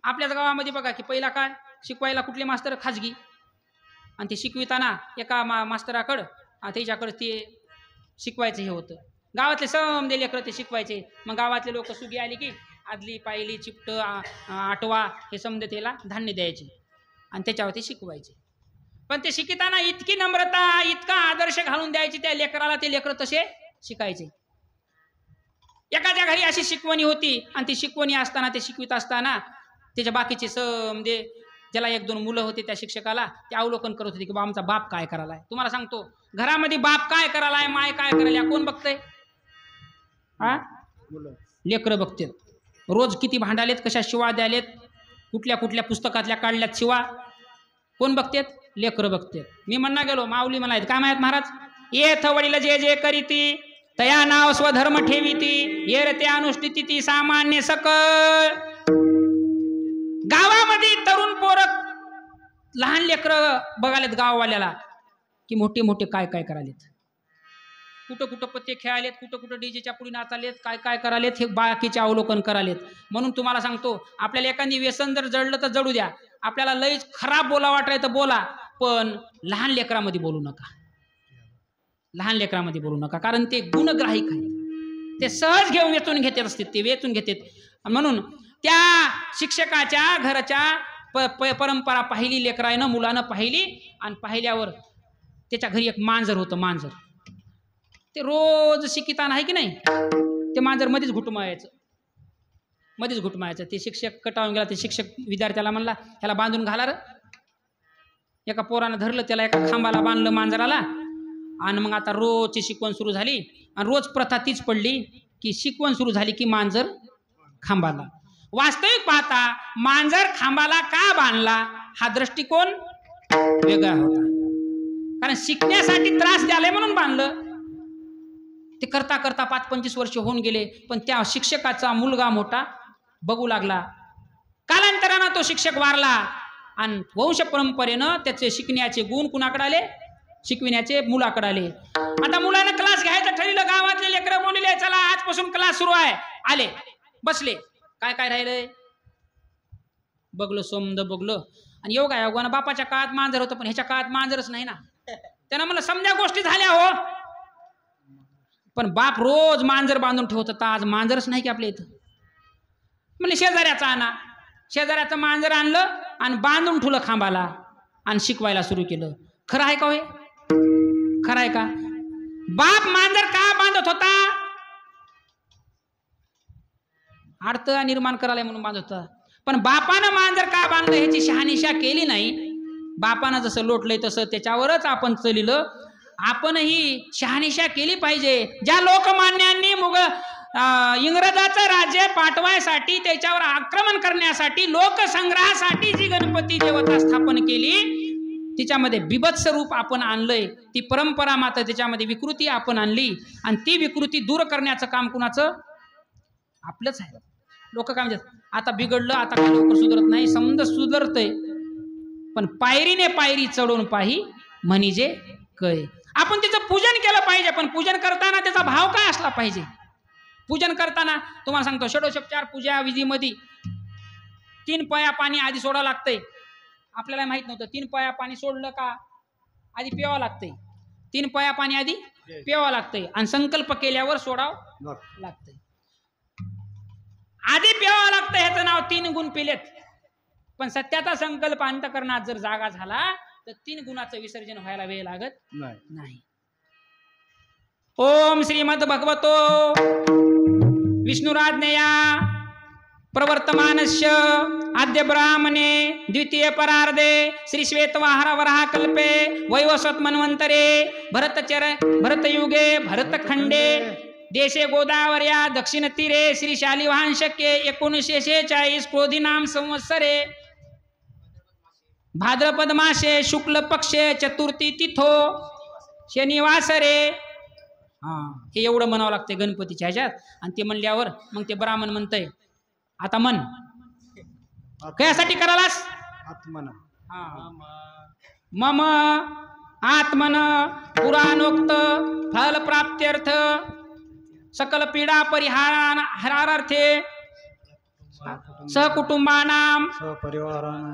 आपल्याच गावामध्ये बघा की पहिला काय शिकवायला कुठले मास्तर खाजगी, आणि ते शिकविताना एका मास्तराकडं त्याच्याकडे ते शिकवायचं हे होतं. गावातले समदे लेकरं ते शिकवायचे. मग गावातले लोक सुगी आली की आदली पायली चिपट आटवा हे समजे त्याला धान्य द्यायचे आणि त्याच्यावर ते शिकवायचे. पण ते शिकताना इतकी नम्रता, इतका आदर्श घालून द्यायची त्या लेकराला, ते लेकर तसे शिकायचे. एखाद्या घरी अशी शिकवणी होती आणि ती शिकवणी असताना, ते शिकवित असताना त्याच्या बाकीचे समजे ज्याला 1-2 मुलं होते त्या शिक्षकाला ते अवलोकन करत होते की बा आमचा बाप काय करायलाय. तुम्हाला सांगतो, घरामध्ये बाप काय करायलाय, माय काय करायला, कोण बघतंय? लेकरं बघतात. रोज किती भांडालेत, कशा शिवा द्यालेत, कुठल्या कुठल्या पुस्तकातल्या काढल्यात शिवा, कोण बघतात? लेकरं बघतात. मी म्हणा गेलो, माऊली म्हणायत काय माहित महाराज, येथ वडील जे जे करीती तया नाव स्वधर्म ठेवीती, येर ते अनुष्ठिती ती सामान्य सकळ. गावामध्ये तरुण पोरं लहान लेकरं बघालेत गाववाल्याला की मोठे मोठे काय काय करालेत, कुठं कुठं पत्ते खेळालेत, कुठं कुठं डीजेच्या पुढे नाचालेत, काय काय करालेत, हे बाकीचे अवलोकन करालेत. म्हणून तुम्हाला सांगतो, आपल्याला एखादी व्यसन जर जडलं तर जडू द्या, आपल्याला लईच खराब बोला वाटाय तर बोला, पण लहान लेकरामध्ये बोलू नका. लहान लेकरामध्ये बोलू नका, कारण ते गुणग्राहिक आहे, ते सहज घेऊन वेचून घेतात असते, ते वेचून घेतात. म्हणून त्या शिक्षकाच्या घराच्या परंपरा पाहिली, लेकरानं मुलानं पाहिली, आणि पाहिल्यावर त्याच्या घरी एक मांजर होतं. मांजर ते रोज शिकिताना आहे की नाही, ते मांजर मध्येच घुटमायचं, मध्येच घुटमायचं. ते शिक्षक कटाळून गेला. ते शिक्षक विद्यार्थ्याला म्हणला, ह्याला बांधून घाला र. एका पोरानं धरलं त्याला, एका खांबाला बांधलं मांजराला, आणि मग आता रोजची शिकवण सुरू झाली. आणि रोज प्रथा तीच पडली की शिकवण सुरू झाली की मांजर खांबाला. वास्तविक पाहता मांजर खांबाला का बांधला हा दृष्टिकोन वेगळा होता. कारण शिकण्यासाठी त्रास द्याले म्हणून बांधलं. ते करता करता 5-25 वर्ष होऊन गेले, पण त्या शिक्षकाचा मुलगा मोठा बघू लागला. कालांतरानं तो शिक्षक वारला, आणि वंश परंपरेनं त्याचे शिकण्याचे गुण कुणाकडे आले, शिकविण्याचे मुलाकडे आले. आता मुलानं क्लास घ्यायचं ठरलं, गावातले लेकरं बोलले चला आजपासून क्लास सुरू आहे. आले, बसले, काय काय राहिलंय बघलं, समद बघलं. आणि योगा योगानं बापाच्या काळात मांजर होतं, पण ह्याच्या काळात मांजरच नाही ना. त्यानं मला समजा गोष्टी झाल्या हो, पण बाप रोज मांजर बांधून ठेवत होता, आज मांजरच नाही की आपल्या इथं. म्हणजे शेजाऱ्याचा आणा, शेजाऱ्याचं मांजर आणलं आणि बांधून ठेवलं खांबाला, आणि शिकवायला सुरू केलं. खरं आहे का होय? खरं आहे का? बाप मांजर का बांधत होता? अडथळा निर्माण करायला म्हणून बांधत होता. पण बापानं मांजर का बांधलं ह्याची शहानिशा केली नाही. बापानं जसं लोटलंय तसं त्याच्यावरच आपण चलिलं. आपणही शहानिशा केली पाहिजे. ज्या लोकमान्यांनी इंग्रजाचं राज्य पाठवायसाठी, त्याच्यावर आक्रमण करण्यासाठी, लोकसंग्रहासाठी जी गणपती देवता स्थापन केली, तिच्यामध्ये बिभत्स रूप आपण आणलंय. ती परंपरा मात्र त्याच्यामध्ये विकृती आपण आणली, आणि ती विकृती दूर करण्याचं काम कुणाचं? आपलंच आहे. लोक काय म्हणतात, आता बिघडलं, आता काय लवकर सुधरत नाही. समज सुधरतय, पण पायरीने पायरी चढवून पाही म्हणजे कळे. आपण तिचं पूजन केलं पाहिजे, पण पूजन करताना त्याचा भाव काय असला पाहिजे. पूजन करताना तुम्हाला सांगतो, षोडशोपचार पूजा विधीमध्ये 3 पया पाणी आधी सोडावं लागतंय. आपल्याला माहित नव्हतं. 3 पया पाणी सोडलं का आधी प्यावं लागतंय. 3 पया पाणी आधी प्यावं लागतंय, आणि संकल्प केल्यावर सोडावं लागतंय. आधी प्यावं लागतं, ह्याचं नाव 3 गुण पिलेत. पण सत्याचा संकल्प अंतकरणात जर जागा झाला तर 3 गुणाचं विसर्जन व्हायला वेळ लागत नाही. ओम श्रीमद भगवतो विष्णुराज्ञया प्रवर्तमानस्य आद्य ब्राह्मणे द्वितीय परार्धे श्री श्वेतवाहर वराह कल्पे वैवस्वत मन्वंतरे भरतयुगे भरतखंडे देशे गोदावर्या दक्षिण तीरे श्री शालिवाहन शके 1946 क्रोधी नाम संवत्सरे भाद्रपद मासे शुक्ल पक्षे चतुर्थी तिथो शनिवासरे. हे एवढं म्हणावं लागते गणपतीच्या ह्याच्यात. आणि ते म्हणल्यावर मग ते ब्राह्मण म्हणतंय, आता मन कशासाठी करालास? आत्मना. मम आत्मन पुराणोक्त फल प्राप्त्यर्थ सकल पीडा परिहारार्थे सहकुटुंबानां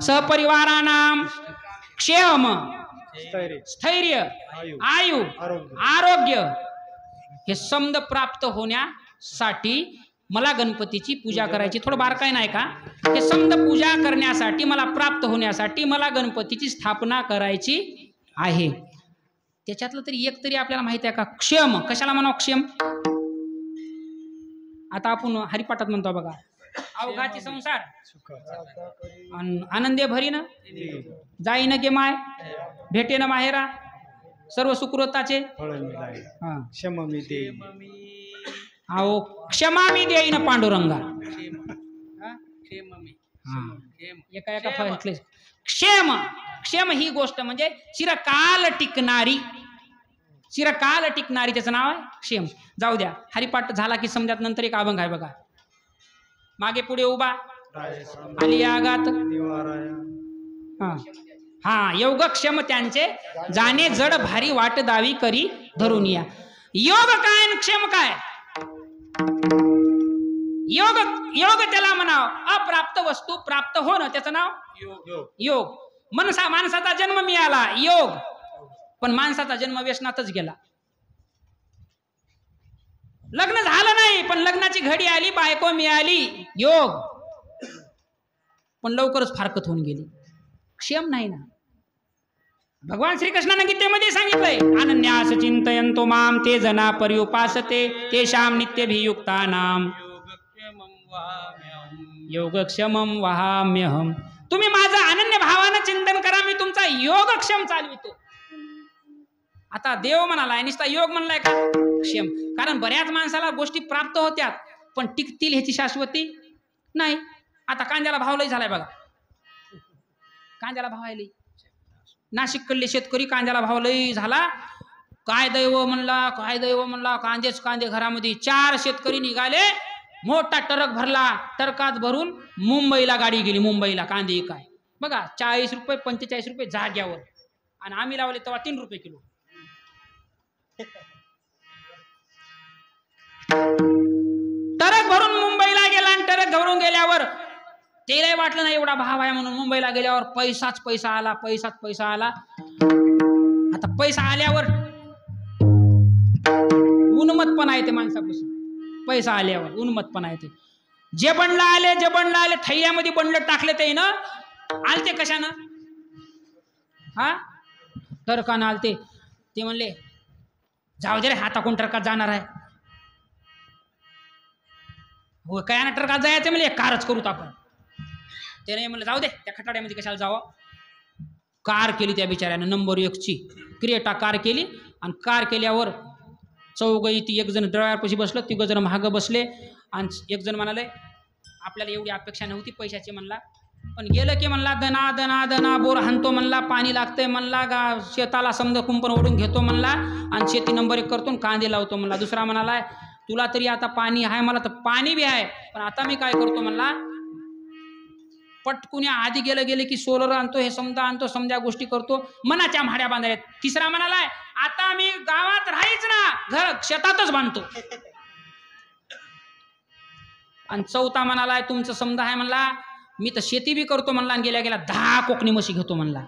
सहपरिवाराणां क्षेम स्थैर्य आयु आरोग्य हे समद प्राप्त होण्यासाठी मला गणपतीची पूजा करायची. थोडं बारकाई नाही का? हे समद पूजा करण्यासाठी, मला प्राप्त होण्यासाठी मला गणपतीची स्थापना करायची आहे. त्याच्यातलं तरी एक तरी आपल्याला माहिती आहे का? क्षेम. कशाला म्हणावं क्षेम? आता आपण हरिपाठात म्हणतो बघा, अवघाची संसार आनंदे भरी न जाई न गे माय भेटे न माहेरा सर्व सुकृताचे अहो क्षमा मी देईन पांडुरंगा. एका एका फळातले क्षेम. क्षेम ही गोष्ट म्हणजे चिरकाल टिकणारी, चिरकाल टिकणारी, त्याचं नाव आहे क्षेम. जाऊ द्या, हरिपाठ झाला की समजात नंतर एक अभंग आहे बघा, मागे पुढे उभा आली आगात. हा योगक्षम त्यांचे जाणे जड भारी वाट दावी करी धरून या. योग काय आणि क्षेम काय? योग योग त्याला म्हणाव अप्राप्त वस्तू प्राप्त होणं, त्याचं नाव योग. माणसाचा जन्म मिळाला योग, पण माणसाचा जन्म व्यसनातच गेला. लग्न झालं नाही पण लग्नाची घडी आली, बायको मिळाली योग. पण लवकरच फारकत होऊन गेली. क्षेम नाही ना. भगवान श्रीकृष्णानं गीतेमध्ये सांगितलंय, अनन्यास चिंतयन्तो माम ते जना पर्युपासते तेषां नित्यभियुक्तानां योगक्षमं वहाम्यहम्. तुम्ही माझं अनन्य भावानं चिंतन करा, मी तुमचा योगक्षम चालवितो. आता देव म्हणालाय, नुसता योग म्हणलाय का? क्षेम. कारण बऱ्याच माणसाला गोष्टी प्राप्त होत्यात पण टिकतील ह्याची शाश्वती नाही. आता कांद्याला भाव लई झालाय बघा, कांद्याला भाव आहे लई. नाशिक कडले शेतकरी कांद्याला भाव लई झाला. काय दैव म्हणला, काय दैव म्हणला, कांदेच कांदे घरामध्ये. 4 शेतकरी निघाले, मोठा टरक भरला, टरकात भरून मुंबईला गाडी गेली. मुंबईला कांदे काय बघा, 40 रुपये 45 रुपये जाग्यावर. आणि आम्ही लावले तेव्हा 3 रुपये किलो. टरक भरून मुंबईला गेला आणि टरक भरून गेल्यावर त्यालाही वाटलं नाही एवढा भाव आहे म्हणून. मुंबईला गेल्यावर पैसाच पैसा आला, पैसाच पैसा आला. आता पैसा आल्यावर उन्मत पण आहे ते माणसापासून. पैसा आल्यावर उन्मत पण आहे ते. जे बंडला आले थैल्यामध्ये बंडल टाकले ते ना. आलते कशानं? हा, टरकानं आलते. ते म्हणले जाऊ दे रे, आता कोण टरकात जाणार आहे? हो, काय ना टरकात जायचं म्हणले, कारच करूत आपण. त्याने म्हणलं जाऊ दे, त्या खटाड्यामध्ये कशाला जावं. कार केली त्या बिचाऱ्यानं, नंबर 1ची क्रिएटा कार केली. आणि कार केल्यावर चौघही, ती एक जण ड्रायव्हरपाशी बसलं, 3 जण मागं बसले. आणि एक जण म्हणाले आपल्याला एवढी अपेक्षा नव्हती पैशाची म्हणला, पण गेलं की म्हणला दना दना दना बोर हाणतो म्हणला, पाणी लागतंय म्हणला, शेताला समजा कुंपण ओढून घेतो म्हणला आणि शेती नंबर 1 करतो, कांदे लावतो म्हणला. दुसरा म्हणालाय तुला तरी आता पाणी आहे, मला तर पाणी बी आहे, पण आता मी काय करतो म्हणला, पटकुन्या आधी गेले की सोलर आणतो, हे समजा आणतो, समजा गोष्टी करतो, मनाच्या म्हाड्या बांधायला. तिसरा म्हणालाय आता मी गावात राहायच ना, घर शेतातच बांधतो. आणि चौथा म्हणालाय तुमचं समजा आहे म्हणला, मी तर शेती बी करतो म्हणला, आणि गेल्या 10 कोकणी म्हशी घेतो म्हणला.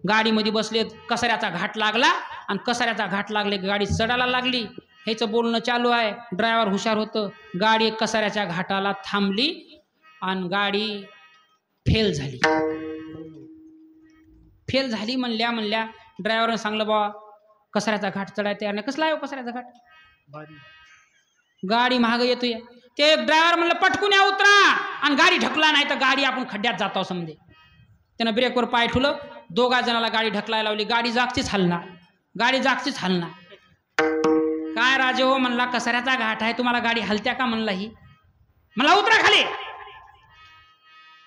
गाडीमध्ये बसले, कसाऱ्याचा घाट लागला आणि कसाऱ्याचा घाट लागले, गाडी चढायला लागली. ह्याचं बोलणं चालू आहे. ड्रायव्हर हुशार होतं. गाडी कसाऱ्याच्या घाटाला थांबली आणि गाडी फेल झाली. फेल झाली म्हणल्या ड्रायव्हरनं सांगलं बाबा कसाऱ्याचा घाट चढायला तयार नाही. कसला आहे कसाऱ्याचा घाट? गाडी महाग येतोय. ते ड्रायव्हर म्हणलं पटकून या उतरा, आणि गाडी ढकला, नाही तर गाडी आपण खड्ड्यात जातो समजे. त्यानं ब्रेकवर पाय ठेवलं, 2 जणाला गाडी ढकलायला लावली. गाडी जागचीच हलणार. काय राजे हो म्हणला, कसाऱ्याचा घाट आहे, तुम्हाला गाडी हलत्या का म्हणला ही? मला उतरा खाली.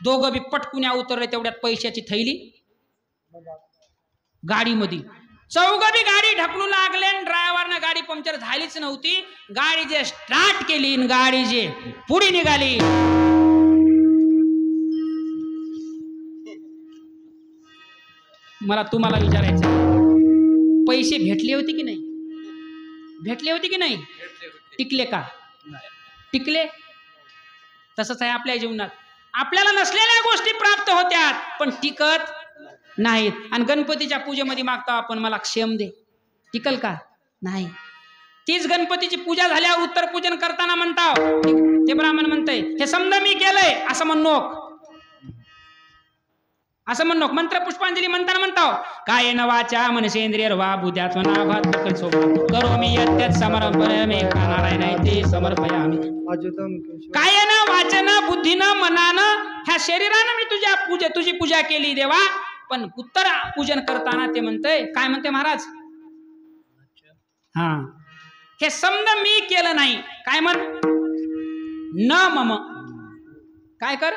2 बी पटकुन्या उतरले. तेवढ्यात पैशाची थैली गाडीमध्ये. 4 बी गाडी ढकलू लागले. ड्रायव्हरनं गाडी पंक्चर झालीच नव्हती. गाडी जे स्टार्ट केली, गाडी जे पुढे निघाली, मला तुम्हाला विचारायचं, पैसे भेटले होते की नाही? टिकले का? टिकले. तसंच आहे आपल्या जीवनात. आपल्याला नसलेल्या गोष्टी प्राप्त होत्यात पण टिकत नाहीत. आणि गणपतीच्या पूजेमध्ये मागतो आपण, मला क्षेम दे, टिकल का? नाही. तीच गणपतीची पूजा झाल्यावर उत्तर पूजन करताना म्हणताव, ते ब्राह्मण म्हणतंय हे समजा मी केलंय असं म्हणणोक मंत्र पुष्पांजली म्हणताना म्हणताव, कायेन वाचा मनसेंद्रिय वा बुद्ध्यात्मना भात करोमि यत् समर्पयामि नारायणाय समर्पयामि. कायेन वाचन बुद्धीनं मनानं ह्या शरीरानं मी तुझी पूजा केली देवा. पण उत्तर पूजन करताना ते म्हणतंय, काय म्हणते महाराज? हा, हे समजा मी केलं नाही. काय म्हण? न मम. काय कर?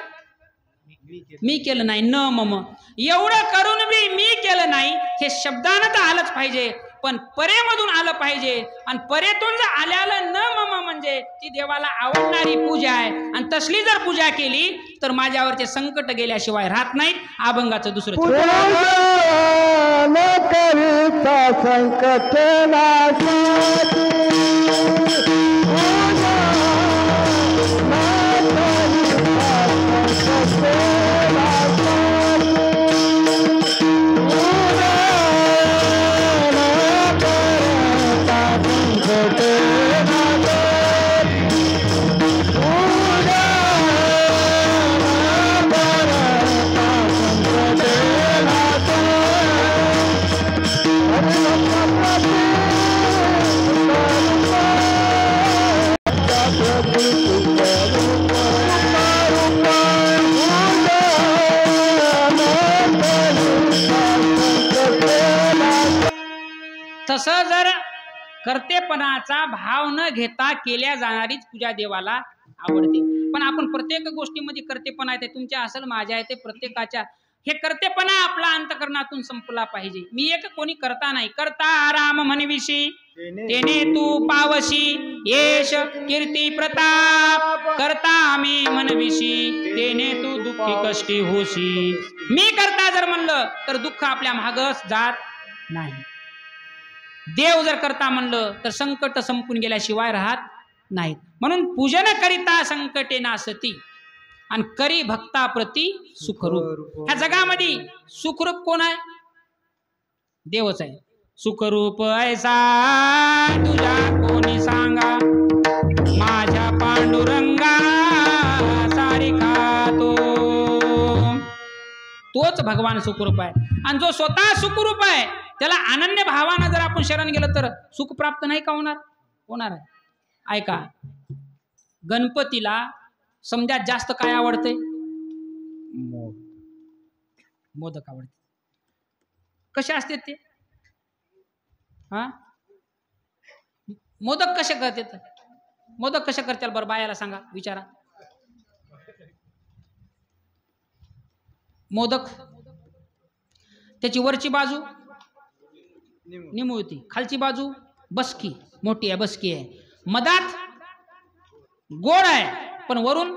मी केलं नाही. न मम. एवढं करून बी मी केलं नाही, हे शब्दानं तर आलंच पाहिजे, पण परेमधून आलं पाहिजे. आणि परेतून जर आल्यालं न मम म्हणजे ती देवाला आवडणारी पूजा आहे. आणि तसली जर पूजा केली तर माझ्यावरचे संकट गेल्याशिवाय राहत नाहीत. अभंगाचं दुसरं संकट तसं जर कर्तेपणाचा भाव न घेता केल्या जाणारीच पूजा देवाला आवडते. पण आपण प्रत्येक गोष्टीमध्ये कर्तेपणा येते, तुमच्या असेल माझ्या येते प्रत्येकाच्या, हे कर्तेपणा आपला अंतकरणातून संपला पाहिजे. मी एक कोणी करता नाही, करता राम म्हणविशी तेने तू पावशी, येश कीर्ती प्रताप करता मी म्हणविशी तेने तू दुःखी कष्टी होशी. मी करता जर म्हणलं तर दुःख आपल्या मागच जात नाही. देव जर करता म्हणलं तर संकट संपून गेल्याशिवाय राहत नाहीत. म्हणून पूजन करिता संकटे नासती आणि करी भक्ताप्रती सुखरूप. ह्या जगामध्ये सुखरूप कोण आहे? देवच आहे. सुखरूप ऐसा तुझ्या कोणी सांगा, माझ्या पांडुरंगा सारिका तोच भगवान सुखरूप आहे. आणि जो स्वतः सुखरूप आहे त्याला अनन्य भावानं जर आपण शरण गेलं तर सुख प्राप्त नाही का होणार? होणार आहे. ऐका, गणपतीला समजा जास्त काय आवडते? मोदक आवडते. कसे असते ते? हा, मोदक कसे करतात? मोदक कसे करतात बरं बायाला सांगा, विचारा. मोदक त्याची वरची बाजू निमुळती, खालची बाजू बसकी, मोठी आहे, बसकी आहे, मधात गोड आहे पण वरून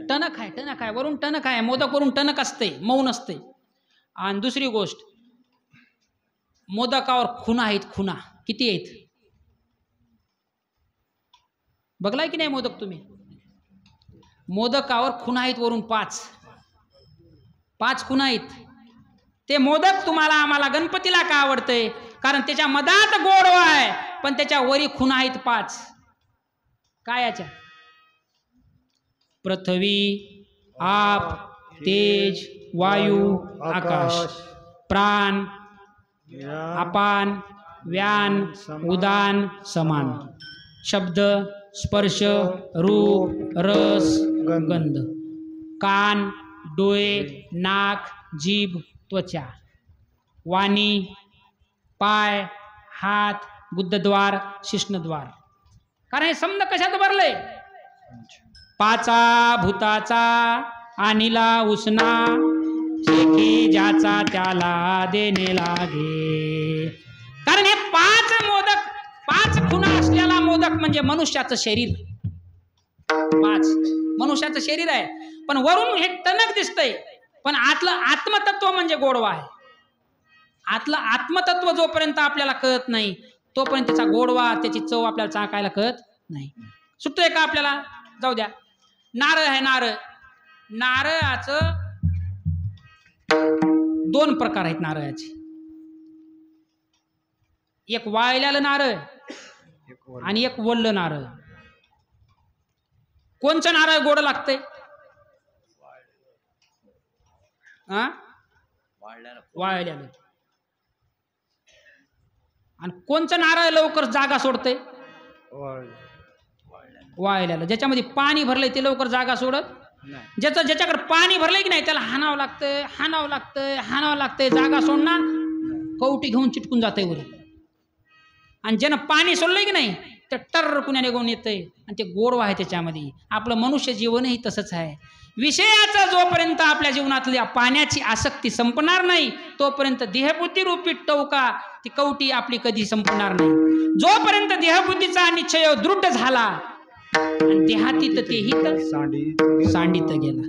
टणक आहे. टणक आहे, वरून टणक आहे. मोदक वरून टणक असते, मौन असते. आणि दुसरी गोष्ट, मोदकावर खुणा आहेत. खुणा किती आहेत बघलाय की नाही मोदक तुम्ही? मोदकावर खुणा आहेत, वरून 5 खुणा आहेत. ते मोदक तुम्हाला आम्हाला गणपतीला का आवडतंय? कारण त्याच्या मधात गोडवा आहे पण त्याच्या वरी खुणा आहेत 5. काय याच्या? पृथ्वी, आप, तेज, वायू, आकाश, प्राण, अपान, व्यान, उदान, समान, शब्द, स्पर्श, रूप, रस, गंध, कान, डोळे, नाक, जीभ, त्वचा, वाणी, पाय, हात, गुदद्वार, शिश्नद्वार. कारण हे समज कशात भरलंय? 5 भूताचा आणिला उसना, शेकी ज्याचा त्याला देणे लागे. कारण हे 5 मोदक, 5 खुणा असलेला मोदक म्हणजे मनुष्याचं शरीर. 5 मनुष्याचं शरीर आहे पण वरून हे टणक दिसतंय, पण आतलं आत्मतत्व म्हणजे गोडवा आहे. आतलं आत्मतत्व जोपर्यंत आपल्याला कळत नाही तोपर्यंत त्याचा गोडवा, त्याची चव आपल्याला चाकायला कळत नाही. सुटतोय का आपल्याला? जाऊ द्या. नारळ आहे. नारळाचं 2 प्रकार आहेत नारळाचे. एक वाळलेलं नारळ आणि एक वल्लं नारळ. कोणचं नारळ गोड लागतंय? वाळलेलं. आणि कोणचं नारळ लवकर जागा सोडतंय? वाळलेलं. ज्याच्यामध्ये पाणी भरलंय ते लवकर जागा सोडत नाही. ज्याच्याकडे पाणी भरलंय की नाही त्याला हाणावं लागतंय, जागा सोडणार, कवटी घेऊन चिटकून जातंय वर. आणि ज्यानं पाणी सोडलंय की नाही ते टर कुण्या निघून येतंय आणि ते गोडवा आहे त्याच्यामध्ये. आपलं मनुष्य जीवनही तसंच आहे. विषयाचा जोपर्यंत आपल्या जीवनातल्या पाण्याची आसक्ती संपणार नाही तोपर्यंत देहबुद्धी रूपी टौका, ती कवटी आपली कधी संपणार नाही. जोपर्यंत देहबुद्धीचा निश्चय दृढ झाला आणि देहातीत तेही तर सांडित गेला.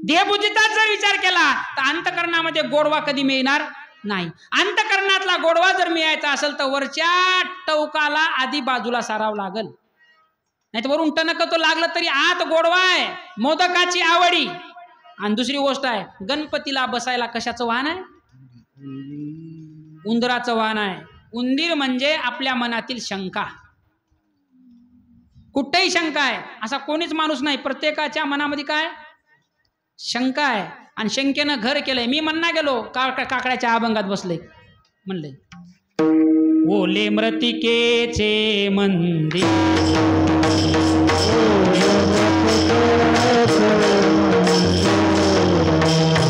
देहबुद्धीचा जर विचार केला तर अंतकरणामध्ये गोडवा कधी मिळणार नाही. अंतकरणातला गोडवा जर मिळायचा असेल तर वरच्या टौकाला आधी बाजूला सारावं लागल, नाही तर वरून टणक तो लागलं तरी आत गोडवा आहे. मोदकाची आवडी. आणि दुसरी गोष्ट आहे, गणपतीला बसायला कशाचं वाहन आहे? उंदराचं वाहन आहे. उंदीर म्हणजे आपल्या मनातील शंका. कुठेही शंका आहे असा कोणीच माणूस नाही. प्रत्येकाच्या मनामध्ये काय शंका आहे आणि शंकेनं घर केलंय. मी म्हणना गेलो काकड्याच्या अभंगात बसले, म्हणले ओले मृतिकेचे मंदिर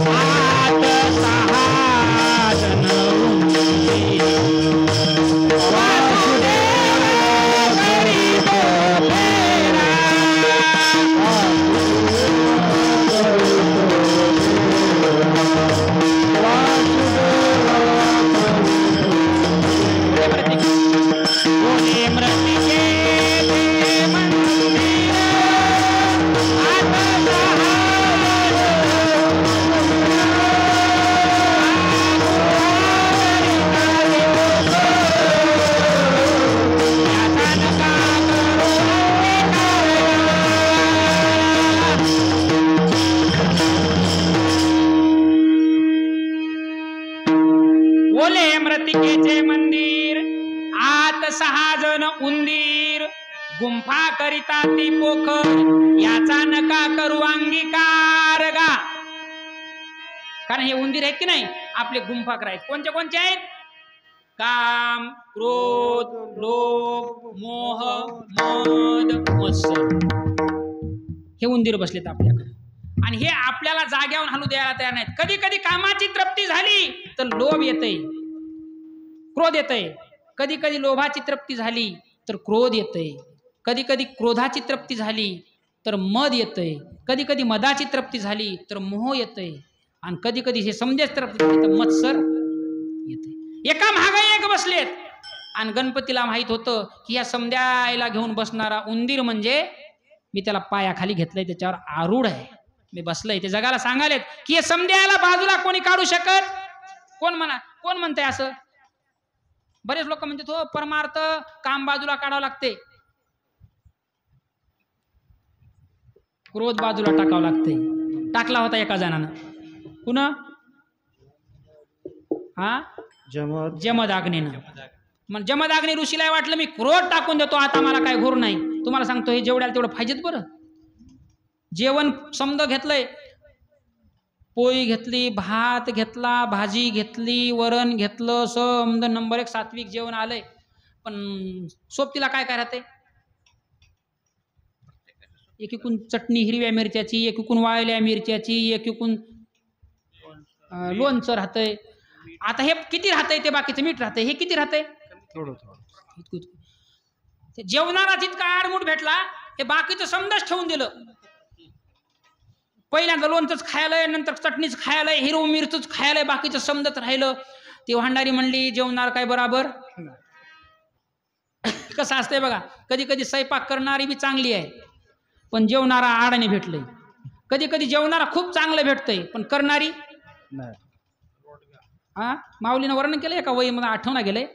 आत 6 जण ओले मृतिकेचे मंदिर, आत 6 जण उंदीर, गुंफा करिता ती पोखर, याचा नका करू अंगीकार गा. कारण हे उंदीर आहेत की नाही आपले गुंफाकर आहेत. कोणते कोणते आहेत? काम, क्रोध, लोभ, मोह, मद, मत्सर. हे उंदीर बसलेत आपल्याकडे आणि हे आपल्याला जाग्यावर हलू द्यायला तयार नाहीत. कधी कधी कामाची तृप्ती झाली तर लोभ येतय, क्रोध येतय. कधी कधी लोभाची तृप्ती झाली तर क्रोध येतय. कधी कधी क्रोधाची तृप्ती झाली तर मद येतय. कधी कधी मदाची तृप्ती झाली तर मोह येतय. आणि कधी कधी हे समजेच तृप्ती झाली तर मत्सर येतय. एका मागे एक बसलेत आणि गणपतीला माहित होतं की या समद्याला घेऊन बसणारा उंदीर म्हणजे मी त्याला पायाखाली घेतलंय, त्याच्यावर आरूढ आहे, मी बसलंय. ते जगाला सांगालेत की हे समद्याला बाजूला कोणी काढू शकत? कोण म्हणतंय असं? बरेच लोक म्हणतात हो परमार्थ काम बाजूला काढावं लागते, क्रोध बाजूला टाकावं लागते. टाकला होता एका जणानं. कुणा? हा जमदाग्नीनं. मग जमदाग्नी ऋषीला वाटलं मी क्रोध टाकून देतो, आता मला काय घोर नाही. तुम्हाला सांगतो हे जेवढ्याला तेवढं पाहिजेत बरं. जेवण समद घेतलंय, पोळी घेतली, भात घेतला, भाजी घेतली, वरण घेतलं, समद नंबर 1 सात्विक जेवण आलंय. पण सोबतीला काय काय राहते? एकीकून चटणी हिरव्या मिरच्याची, एकीकून वाळल्या मिरच्याची, एकीकून लोणचं राहतंय. आता हे किती राहतंय? ते बाकीचं मीठ राहतंय, हे किती राहतंय? थोडं. जेवणाला जितका आडमुठ भेटला हे बाकीचं समजाच ठेवून दिलं. पहिल्यांदा लोणचंच खायलंय, नंतर चटणीच खायलंय, हिरवं मिरचूच खायलंय, बाकीचं समजत राहिलं. ती भांडारी म्हणली जेवणार काय बराबर? कसं असतंय बघा, कधी कधी स्वयंपाक करणारी बी चांगली आहे पण जेवणारा आडाने भेटलंय. कधी कधी जेवणारा खूप चांगलं भेटतंय पण करणारी नाही. हा माऊलीनं वर्णन केलंय का वही मला आठवणा गेलंय.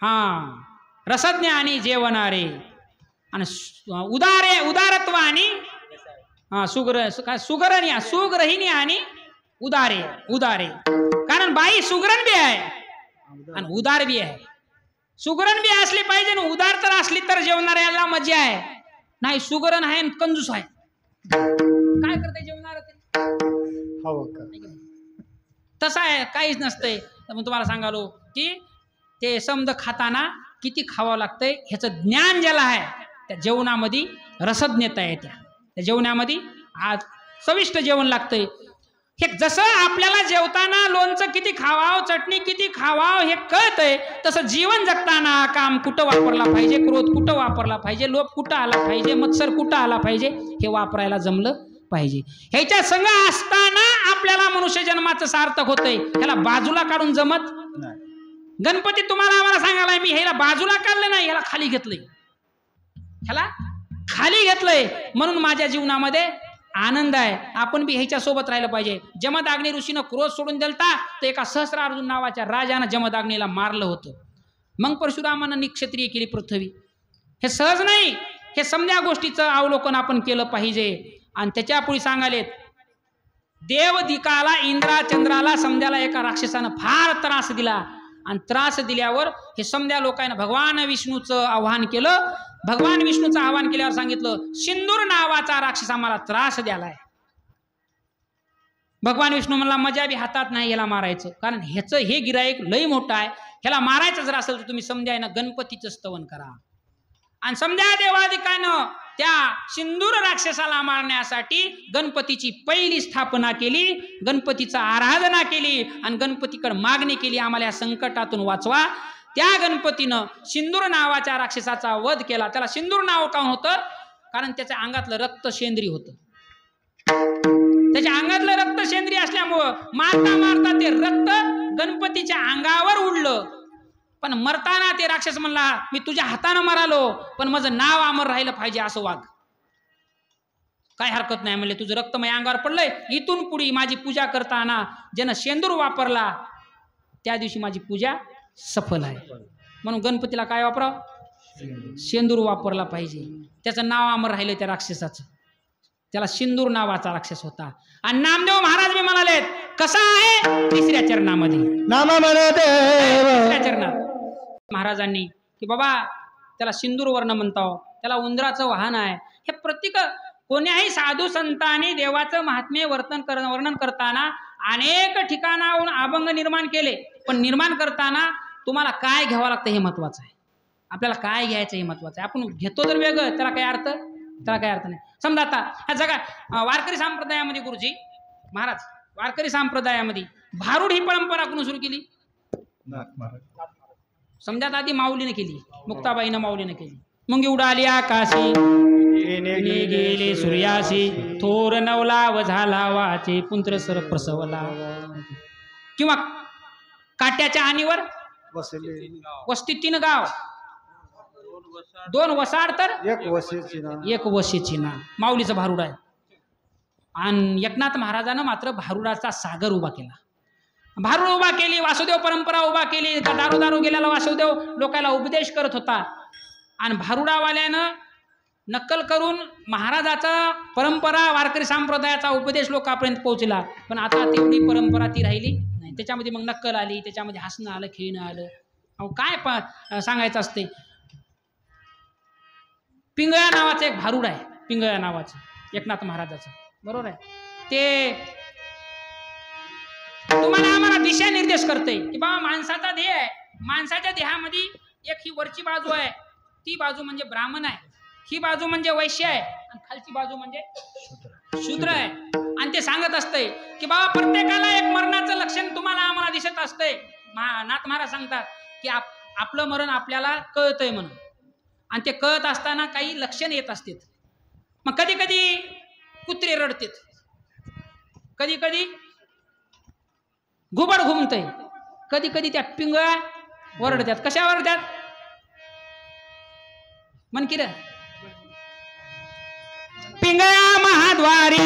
हा रसज्ञ आणि जेवणारे आणि उदारत्व आणि सुग्रहिणी आणि उदारे. कारण बाई सुगरण बी आहे आणि उदार बी आहे. सुगरण बी असली पाहिजे ना उदार तर असली तर जेवणाऱ्याला मजा आहे. नाही सुगरण आहे कंजूस आहे, काय करते जेवणार? तसं आहे, काहीच नसतंय. मग तुम्हाला सांगालो की ते समद खाताना किती खावं लागतंय ह्याचं ज्ञान ज्याला आहे त्या जेवणामध्ये रसज्ञता आहे. त्या जेवणामध्ये आज चविष्ट जेवण लागतंय. हे जसं आपल्याला जेवताना लोणचं किती खावावं, चटणी किती खावावं हे कळतंय, तसं जीवन जगताना काम कुठं वापरला पाहिजे, क्रोध कुठं वापरला पाहिजे, लोभ कुठं आला पाहिजे, मत्सर कुठं आला पाहिजे हे वापरायला जमलं पाहिजे. ह्याच्या संग असताना आपल्याला मनुष्य जन्माचं सार्थक होतंय. ह्याला बाजूला काढून जमत नाही. गणपती तुम्हाला आम्हाला सांगायला मी ह्याला बाजूला काढलं नाही, ह्याला खाली घेतलंय. ह्याला खाली घेतलंय म्हणून माझ्या जीवनामध्ये आनंद आहे. आपण बी ह्याच्या सोबत राहिलं पाहिजे. जमदाग्नी ऋषीनं क्रोध सोडून दिलता तर एका सहस्रार्जुन नावाच्या राजानं जमदाग्नीला मारलं होतं. मग परशुरामानं निक्षत्रिय केली पृथ्वी. हे सहज नाही, हे समजा गोष्टीचं अवलोकन आपण केलं पाहिजे. आणि त्याच्या पुढे सांगालेत देव दिकाला इंद्रा चंद्राला समद्याला एका राक्षसानं फार त्रास दिला आणि त्रास दिल्यावर हे समद्या लोकांना भगवान विष्णूचं आव्हान केलं. भगवान विष्णूचं आव्हान केल्यावर सांगितलं सिंदूर नावाचा राक्षस आम्हाला त्रास द्यालाय. भगवान विष्णू म्हणला मजा बी हातात नाही ह्याला मारायचं, कारण ह्याचं हे गिराईक लई मोठं आहे, ह्याला मारायचं जर असेल तर तुम्ही समद्यानं गणपतीचं स्तवन करा. आणि समद्या देवादिकानं त्या सिंदूर राक्षसाला मारण्यासाठी गणपतीची पहिली स्थापना केली, गणपतीचा आराधना केली आणि गणपतीकडे मागणी केली आम्हाला या संकटातून वाचवा. त्या गणपतीनं सिंदूर नावाच्या राक्षसाचा वध केला. त्याला सिंदूर नाव का होतं? कारण त्याच्या अंगातलं रक्त सेंद्रिय होतं. त्याच्या अंगातलं रक्त सेंद्रिय असल्यामुळं मारता मारता ते रक्त गणपतीच्या अंगावर उडलं. पण मरताना ते राक्षस म्हणला मी तुझ्या हातानं मरालो पण माझं नाव अमर राहिलं पाहिजे असं वाग. काय हरकत नाही म्हणले, तुझं रक्त माझ्या अंगावर पडलंय, इथून पुढे माझी पूजा करताना ज्यानं शेंदूर वापरला त्या दिवशी माझी पूजा सफल आहे. म्हणून गणपतीला काय वापरावं? शेंदूर वापरला पाहिजे. त्याचं नाव अमर राहिलं त्या राक्षसाचं. त्याला सिंदूर नावाचा राक्षस होता. आणि नामदेव महाराज मी म्हणालेत कसा आहे? तिसऱ्या चरणामध्ये. नाम म्हणे देव. तिसऱ्या चरणात महाराजांनी की बाबा त्याला सिंदूर वर्ण म्हणतो, त्याला उंदराचं वाहन आहे. हे प्रत्येक कोण्याही साधू संतांनी देवाचं महात्म्य वर्णन करताना अनेक ठिकाणाहून अभंग निर्माण केले. पण निर्माण करताना तुम्हाला काय घ्यावं लागतं हे महत्वाचं आहे. आपल्याला काय घ्यायचं हे महत्वाचं आहे. आपण घेतो तर वेगळं, त्याला काय अर्थ नाही. समजा आता ह्या जगा वारकरी संप्रदायामध्ये गुरुजी महाराज वारकरी संप्रदायामध्ये भारूड ही परंपरा कोणी सुरू केली? समजा आधी माऊलीने केली, मुक्ताबाईनं माऊलीने केली. मुंगी उडाली आकाशी गेले सूर्याशी, थोर नवलाव झाला वाचे पुंत्र सर प्रसवला. किंवा काट्याच्या आणीवर वस्ती 3 गाव, 2 वसाड तर एक वशीची ना. माऊलीचं भारूड आहे. आणि एकनाथ महाराजानं मात्र भारुडाचा सागर उभा केला. भारूड उभा केली, वासुदेव परंपरा उभा केली. दारू गेलेला वासुदेव लोकांना उपदेश करत होता. आणि भारुडावाल्यानं नक्कल करून महाराजाचा परंपरा वारकरी संप्रदायाचा उपदेश लोकांपर्यंत पोहोचला. पण आता तेवढी परंपरा ती राहिली नाही. त्याच्यामध्ये मग नक्कल आली, त्याच्यामध्ये हसणं आलं, खेळणं आलं. अहो काय सांगायचं असते. पिंगळा नावाचं एक भारूड आहे, पिंगळा नावाचं एकनाथ महाराजाचं, बरोबर आहे. ते तुम्हाला आम्हाला दिशा निर्देश करते की बाबा माणसाचा देह आहे, माणसाच्या देहामध्ये एक ही वरची बाजू आहे, ती बाजू म्हणजे ब्राह्मण आहे, ही बाजू म्हणजे वैश्य आहे, आणि खालची बाजू म्हणजे शूद्र आहे. आणि ते सांगत असते की बाबा प्रत्येकाला एक मरणाचं लक्षण तुम्हाला आम्हाला दिसत असते. नाथ महाराज सांगतात की आपलं मरण आपल्याला कळतंय म्हणून. आणि ते कळत असताना काही लक्षण येत असतात. मग कधी कधी कुत्रे रडतात, कधी कधी घुबड घुमतय, कधी कधी त्या पिंगळा वरडतात. कशा वरडतात मन की रे? पिंगळा महाद्वारी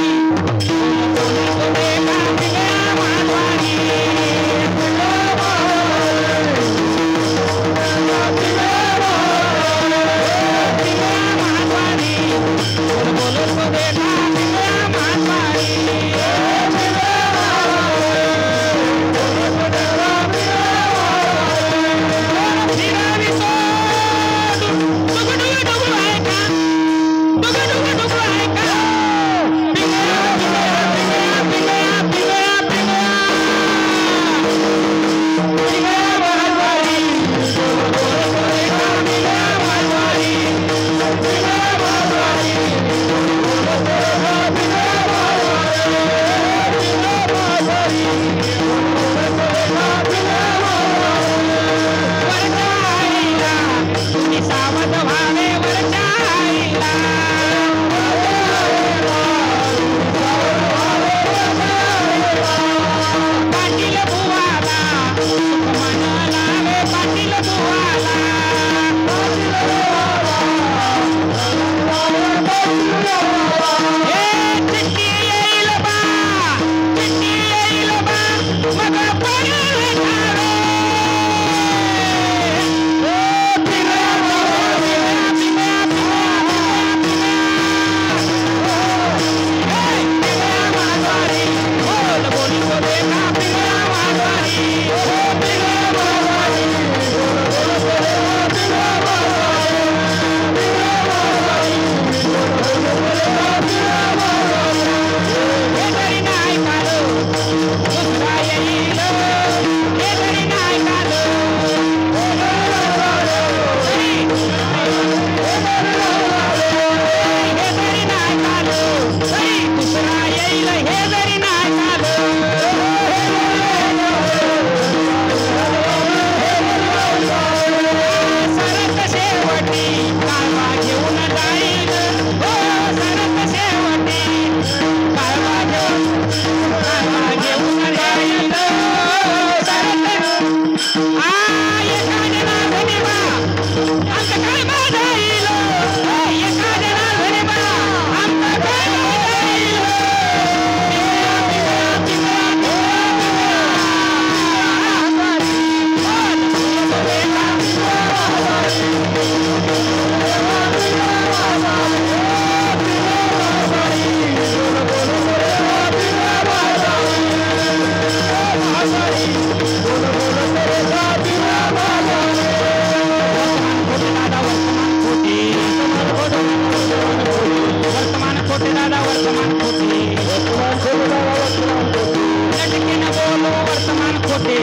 खोटे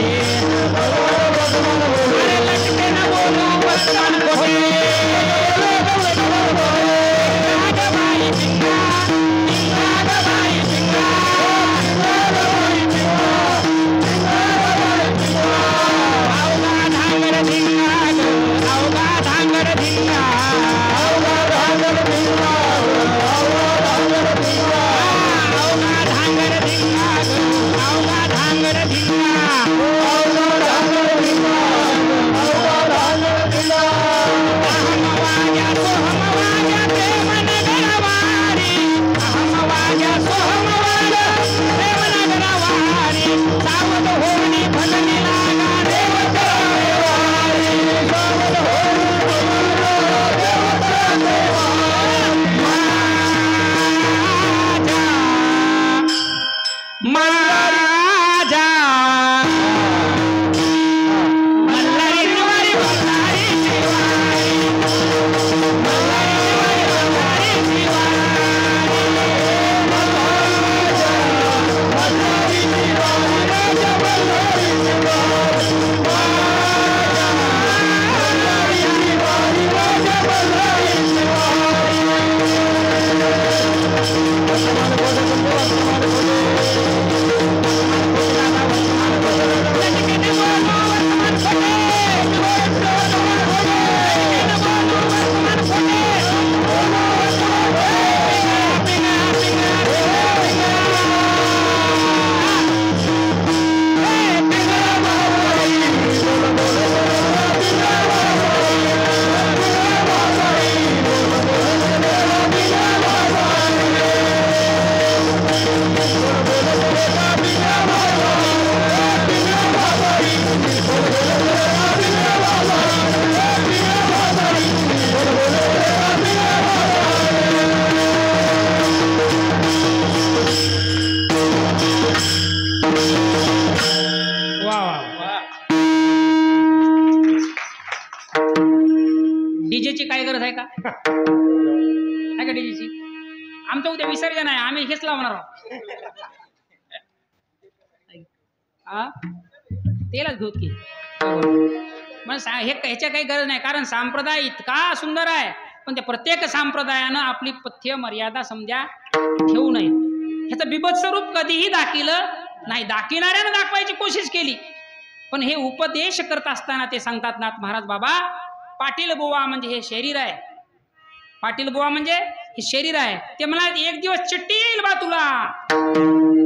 अरे लटके न बोलू वर्तमान खोटे नागबाई पिंगा नागबाई पिंगा अवघा धांगर धिंगा अवघा धांगर धिंगा अवघा धांगर धिंगा अवघा धांगर धिंगा अवघा धांगर धिंगा अहम वाजा सोहम वाजा प्रेम नगरवारी अहम वाजा सोहम वाजा प्रेम नगरवारी सावध होणी भजनी लागा देव करावेवारी सावध होणी माझा मल्हारी शिवारी मल्हारी शिवारी मल्हारी शिवारी मल्हारी शिवारी राजा मल्हारी शिवारी राजा मल्हारी डीजेची काय गरज आहे का डीजेची आमचं उद्या विसर्जन आहे आम्ही हेच लावणार आहोत तेलाच घेऊत की मग ह्याच्या काही गरज नाही कारण संप्रदाय इतका सुंदर आहे पण त्या प्रत्येक संप्रदायानं आपली पथ्य मर्यादा समजा ठेवू नये ह्याचं बिभत्स स्वरूप कधीही दाखिलं नाही दाखविणाऱ्यानं दाखवायची कोशिश केली पण हे उपदेश करत असताना ते सांगतात नाथ महाराज बाबा पाटील बुवा म्हणजे हे शरीर आहे पाटील बुवा म्हणजे हे शरीर आहे ते मला एक दिवस चिठ्ठी येईल बा तुला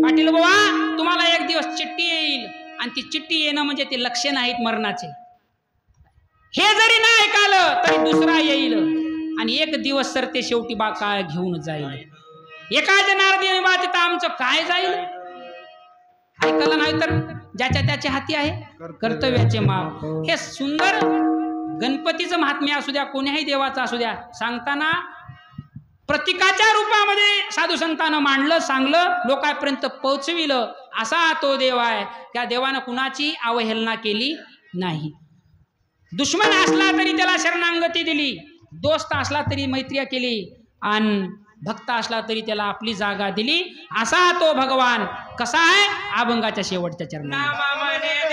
पाटील बुवा तुम्हाला एक दिवस चिठ्ठी येईल आणि ती चिठ्ठी येणं म्हणजे ते लक्ष्य नाहीत मरणाचे हे जरी नाही ऐकालं तरी दुसरा येईल आणि एक दिवस तर ते शेवटी बा काय घेऊन जाईल एकाच नारदीने बा तिथं आमचं काय जाईल ऐकायला नाही तर ज्याच्या त्याच्या हाती आहे कर्तव्याचे माप हे सुंदर गणपतीचं महात्म्य असू द्या कोण्याही देवाचं असू द्या सांगताना प्रतीकाच्या रूपामध्ये साधू संतांनं मांडलं सांगलं लोकांपर्यंत पोहोचविलं असा तो देव आहे त्या देवानं कुणाची अवहेलना केली नाही दुश्मन असला तरी त्याला शरणागती दिली दोस्त असला तरी मैत्री केली आणि भक्त असला तरी त्याला आपली जागा दिली असा तो भगवान कसा आहे अभंगाच्या शेवटच्या चरणात